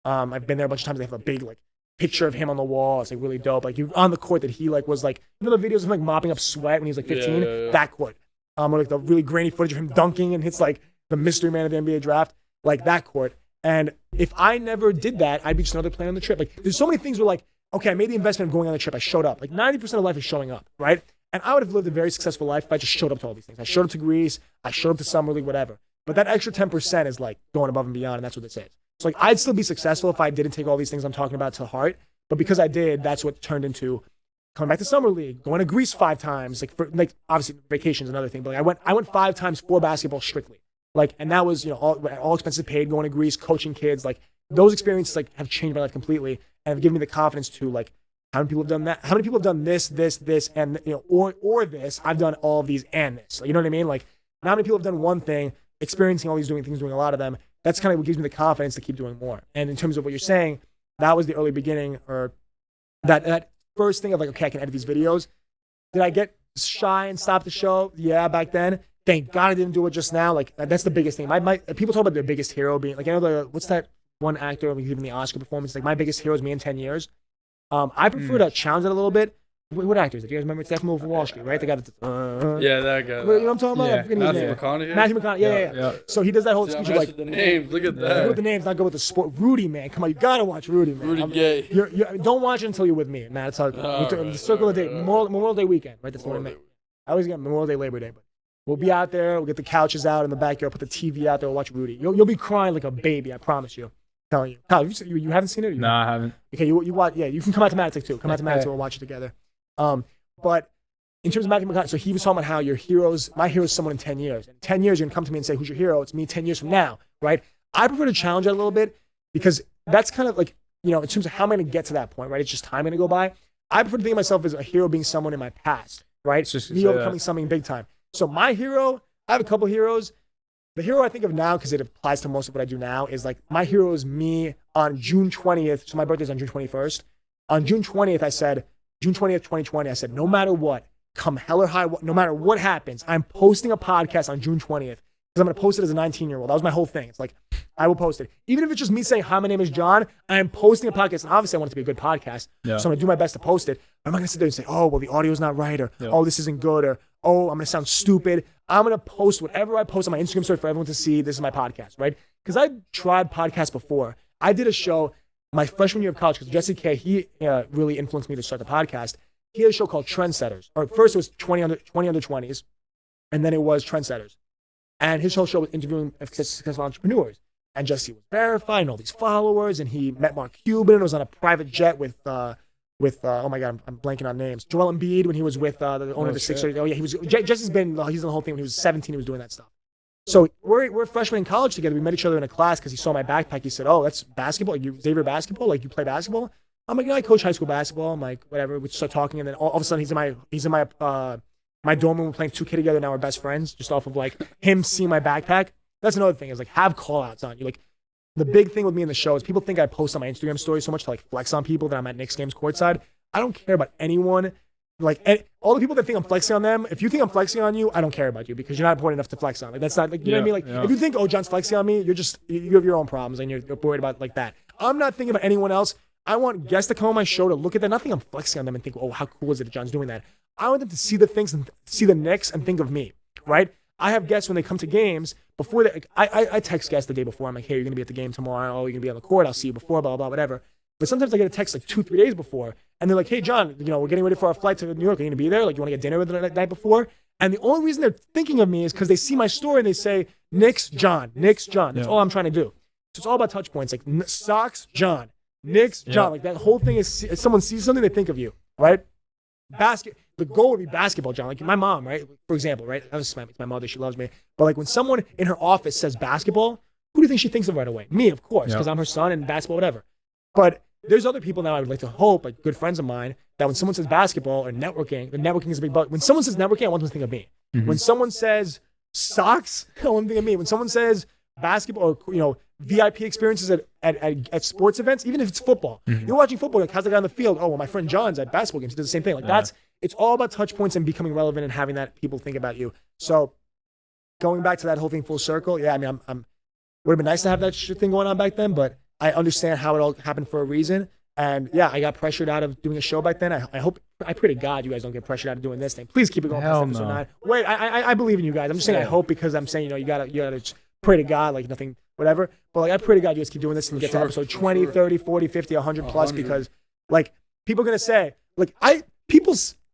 I've been there a bunch of times. They have a big like picture of him on the wall. It's like really dope. Like you're on the court that he like was like, you know, the videos of him like mopping up sweat when he was like 15. That court. Or like the really grainy footage of him dunking and hits like the mystery man of the NBA draft, like that court. And if I never did that, I'd be just another player on the trip. Like there's so many things where like, okay, I made the investment of going on the trip. I showed up. Like 90% of life is showing up, right? And I would have lived a very successful life if I just showed up to all these things. I showed up to Greece. I showed up to Summer League, whatever. But that extra 10% is like going above and beyond, and that's what this is. So like I'd still be successful if I didn't take all these things I'm talking about to heart. But because I did, that's what turned into coming back to Summer League, going to Greece 5 times. Like for like obviously vacation's another thing, but like I went 5 times for basketball strictly. Like, and that was, you know, all expenses paid, going to Greece, coaching kids. Like those experiences like have changed my life completely and have given me the confidence to like, how many people have done that? How many people have done this, and you know, or this? I've done all of these and this. Like, you know what I mean? Like, how many people have done one thing, experiencing all these doing a lot of them? That's kind of what gives me the confidence to keep doing more. And in terms of what you're saying, that was the early beginning, or that first thing of like, okay, I can edit these videos. Did I get shy and stop the show? Yeah, back then. Thank God I didn't do it just now. Like that's the biggest thing. People talk about their biggest hero being like, I know what's that one actor giving the Oscar performance? Like my biggest hero is me in 10 years. I prefer to challenge it a little bit. What actors? Do you guys remember? It's that from Wolf of Wall Street, right? They got yeah, that guy. You know what I'm talking about? Yeah. I forget his name. McConaughey. Matthew McConaughey. Yeah. So he does that whole speech of like the names. Look at go that. with the names, not go with the sport. Rudy, man, come on, you gotta watch Rudy, man. Rudy Gay. Don't watch it until you're with me, man. It's how the circle of the day, Memorial Day weekend, right? That's what I meant. I always get Memorial Day, Labor Day, but we'll be out there. We'll get the couches out in the backyard, put the TV out there, we'll watch Rudy. You'll be crying like a baby, I promise you. Telling you. Kyle, you haven't seen it? No, I haven't. Okay, you watch. Yeah, you can come out to Matic too. Come out to Matic, we'll watch it together. But in terms of Matthew McConaughey, so he was talking about how my hero is someone in 10 years. In 10 years, you're going to come to me and say, who's your hero? It's me 10 years from now, right? I prefer to challenge it a little bit because that's kind of like, you know, in terms of how am I going to get to that point, right? It's just time going to go by. I prefer to think of myself as a hero being someone in my past, right? Me overcoming something big time. So my hero, I have a couple heroes. The hero I think of now, because it applies to most of what I do now, is like my hero is me on June 20th. So my birthday's on June 21st. On June 20th, June 20th, 2020, I said, no matter what, come hell or high, no matter what happens, I'm posting a podcast on June 20th because I'm going to post it as a 19-year-old. That was my whole thing. It's like, I will post it. Even if it's just me saying, hi, my name is John, I am posting a podcast. And obviously, I want it to be a good podcast. Yeah. So I'm going to do my best to post it. I'm not going to sit there and say, oh, well, the audio's not right, or oh, this isn't good, or oh, I'm going to sound stupid. I'm going to post whatever I post on my Instagram story for everyone to see. This is my podcast, right? Because I tried podcasts before. I did a show my freshman year of college because Jesse K, he really influenced me to start the podcast. He had a show called Trendsetters. Or first it was 20 under 20s, and then it was Trendsetters. And his whole show was interviewing successful entrepreneurs. And Jesse was verified and all these followers, and he met Mark Cuban and was on a private jet with oh my God, I'm blanking on names. Joel Embiid when he was with the owner of the Sixers. Oh yeah, he's in the whole thing when he was 17. He was doing that stuff. So we're freshmen in college together. We met each other in a class because he saw my backpack. He said, "Oh, that's basketball. You Xavier basketball? Like you play basketball?" I'm like, "No, I coach high school basketball." I'm like, "Whatever." We start talking, and then all of a sudden he's in my dorm room. We're playing 2K together. Now we're best friends, just off of like him seeing my backpack. That's another thing is like have call outs on you. Like the big thing with me in the show is people think I post on my Instagram story so much to like flex on people that I'm at Knicks games courtside. I don't care about anyone. Like all the people that think I'm flexing on them, if you think I'm flexing on you, I don't care about you because you're not important enough to flex on. Like that's not like you know what I mean. Like if you think, oh, John's flexing on me, you have your own problems and you're worried about like that. I'm not thinking about anyone else. I want guests to come on my show to look at that. Not think I'm flexing on them and think, oh, how cool is it that John's doing that? I want them to see the things and see the Knicks and think of me, right? I have guests when they come to games before they. I text guests the day before. I'm like, hey, you're gonna be at the game tomorrow. Oh, you're gonna be on the court. I'll see you before. Blah blah whatever. But sometimes I get a text like 2-3 days before, and they're like, hey, John, you know, we're getting ready for our flight to New York. Are you going to be there? Like, you want to get dinner with the night before? And the only reason they're thinking of me is because they see my story and they say, Knicks, John, Knicks, John. That's all I'm trying to do. So it's all about touch points. Like, socks, John, Knicks, John. Like, that whole thing is if someone sees something, they think of you, right? The goal would be basketball, John. Like, my mom, right? For example, right? It's my mother. She loves me. But, like, when someone in her office says basketball, who do you think she thinks of right away? Me, of course, because I'm her son and basketball, whatever. But there's other people now I would like to hope, like good friends of mine, that when someone says basketball or networking, the networking is a big bug. When someone says networking, I want them to think of me. Mm-hmm. When someone says socks, I want them to think of me. When someone says basketball or VIP experiences at sports events, even if it's football. You're watching football, like how's the guy on the field? Oh, well, my friend John's at basketball games. He does the same thing. Like it's all about touch points and becoming relevant and having that people think about you. So going back to that whole thing full circle, yeah, I mean, would have been nice to have that thing going on back then, but I understand how it all happened for a reason. And yeah, I got pressured out of doing a show back then. I pray to God you guys don't get pressured out of doing this thing. Please keep it going past episode 9. Wait, I believe in you guys. I'm just saying I hope because I'm saying, you gotta just pray to God, like nothing, whatever. But like I pray to God you guys keep doing this and get to episode 20, 30, 40, 50, 100 plus because like people are gonna say, like I've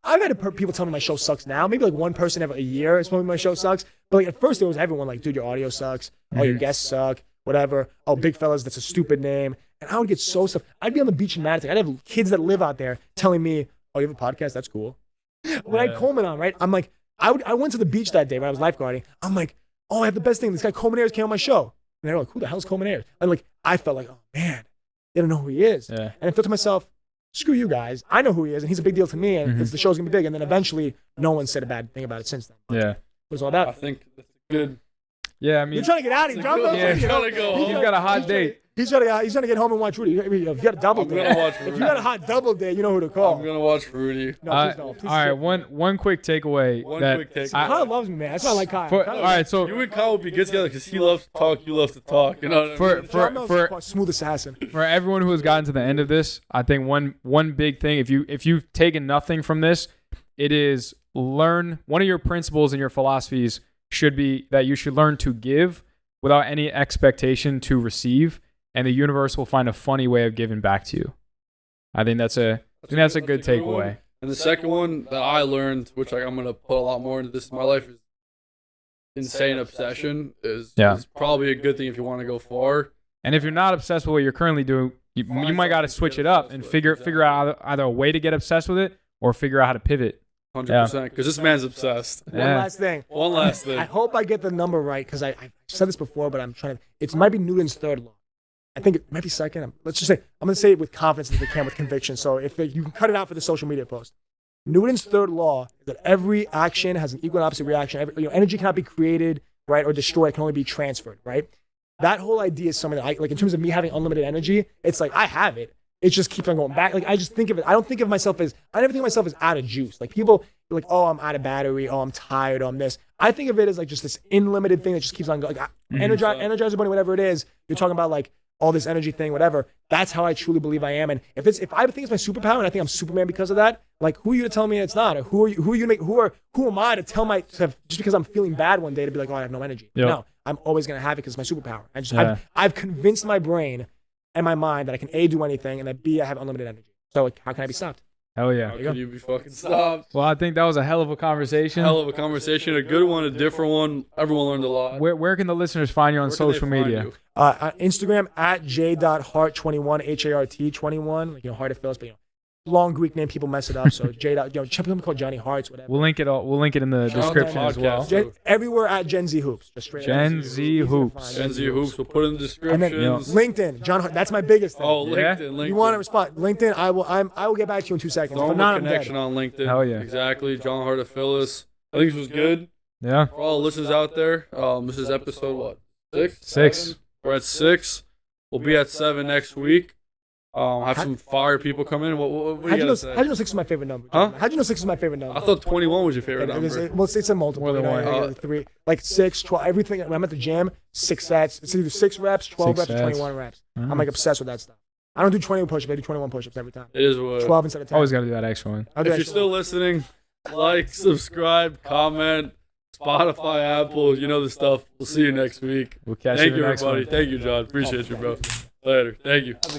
had people tell me my show sucks now. Maybe like one person every year is telling me my show sucks. But like at first it was everyone like, dude, your audio sucks. Oh, your guests suck. Whatever. Oh, Big Fellas, that's a stupid name. And I would get so stuff. I'd be on the beach in Madison. I'd have kids that live out there telling me, oh, you have a podcast? That's cool. When I had Coleman on, right? I'm like, I went to the beach that day when I was lifeguarding. I'm like, oh, I have the best thing. This guy Coleman Ayers came on my show. And they're like, who the hell is Coleman Ayers? And like, I felt like, oh man, they don't know who he is. Yeah. And I thought to myself, screw you guys. I know who he is, and he's a big deal to me, and the show's gonna be big. And then eventually, no one said a bad thing about it since then. Yeah, it was all that. I think that's good. Yeah, I mean, you're trying to get out of here, John. Yeah, he's trying to go. He's got a hot date. He's trying to get home and watch Rudy. If you got a double date, if you got a hot double date, you know who to call. I'm gonna watch Rudy. No, please don't. Please all right, one quick takeaway. Kyle loves me, man. That's why I like Kyle. All right, so you and Kyle would be good together because he loves to talk, you love to talk. You know what I mean? For smooth assassin. For everyone who has gotten to the end of this, I think one big thing, if you've taken nothing from this, it is learn. One of your principles and your philosophies should be that you should learn to give without any expectation to receive, and the universe will find a funny way of giving back to you. I think that's a good takeaway. And the second one that I learned, which I'm gonna put a lot more into this in my life, is insane obsession is probably a good thing if you want to go far. And if you're not obsessed with what you're currently doing, you might got to switch it up and figure out either a way to get obsessed with it or figure out how to pivot. 100%, because this man's obsessed. One last thing. I hope I get the number right because I said this before, but I'm trying to. It might be Newton's third law. I think it might be second. Let's just say I'm going to say it with confidence if I can, with conviction. So if you can cut it out for the social media post. Newton's third law is that every action has an equal and opposite reaction. Energy cannot be created, right, or destroyed. It can only be transferred, right? That whole idea is something that I like in terms of me having unlimited energy. It's like I have it. It just keeps on going back. Like I just think of it. I don't think of myself as. I never think of myself as out of juice. Like people are like, oh, I'm out of battery. Oh, I'm tired. Oh, I'm this. I think of it as like just this unlimited thing that just keeps on going. Like, Energizer Bunny, whatever it is. You're talking about like all this energy thing, whatever. That's how I truly believe I am. And if I think it's my superpower and I think I'm Superman because of that, like who are you to tell me it's not? Or who am I to tell just because I'm feeling bad one day to be like, oh, I have no energy. Yep. No, I'm always gonna have it because it's my superpower. I've convinced my brain and my mind that I can A, do anything, and that B, I have unlimited energy. So like, how can I be stopped? Hell yeah. How can you be fucking stopped? Well, I think that was a hell of a conversation. A good one, a different one. Everyone learned a lot. Where can the listeners find you on social media? On Instagram at j.hart21, HART21, like Hartofilis, but long Greek name, people mess it up. So people call Johnny Hearts, whatever. We'll link it in the description as well. Everywhere at Gen Z Hoops. Just straight Gen Z Hoops. Gen Z Hoops. We'll put it in the description. And then LinkedIn, John Hart. That's my biggest thing. Oh, LinkedIn. You want to respond? LinkedIn. I will get back to you in 2 seconds. Don't have a connection on LinkedIn. Hell yeah. Exactly. John Hartofilis. I think this was good. Yeah. For all the listeners out there, this is episode what? 6? 6. We're at 6. We'll be at 7 next week. Have some fire people come in. What do you gotta say? How'd you know 6 is my favorite number? Huh? How'd you know 6 is my favorite number? I thought 21 was your favorite number. Well, it's a multiple. More than one. 3, like 6, 12, everything. When I'm at the gym, 6 sets. It's either 6 reps, 12 reps, or 21 reps. I'm like obsessed with that stuff. I don't do 20 push-ups. I do 21 push-ups every time. It is what. 12 instead of 10. Always got to do that extra one. If you're still listening, like, subscribe, comment, Spotify, Apple, you know the stuff. We'll see you next week. We'll catch you next week. Thank you, everybody. Thank you, John. Appreciate you, bro. Later. Thank you.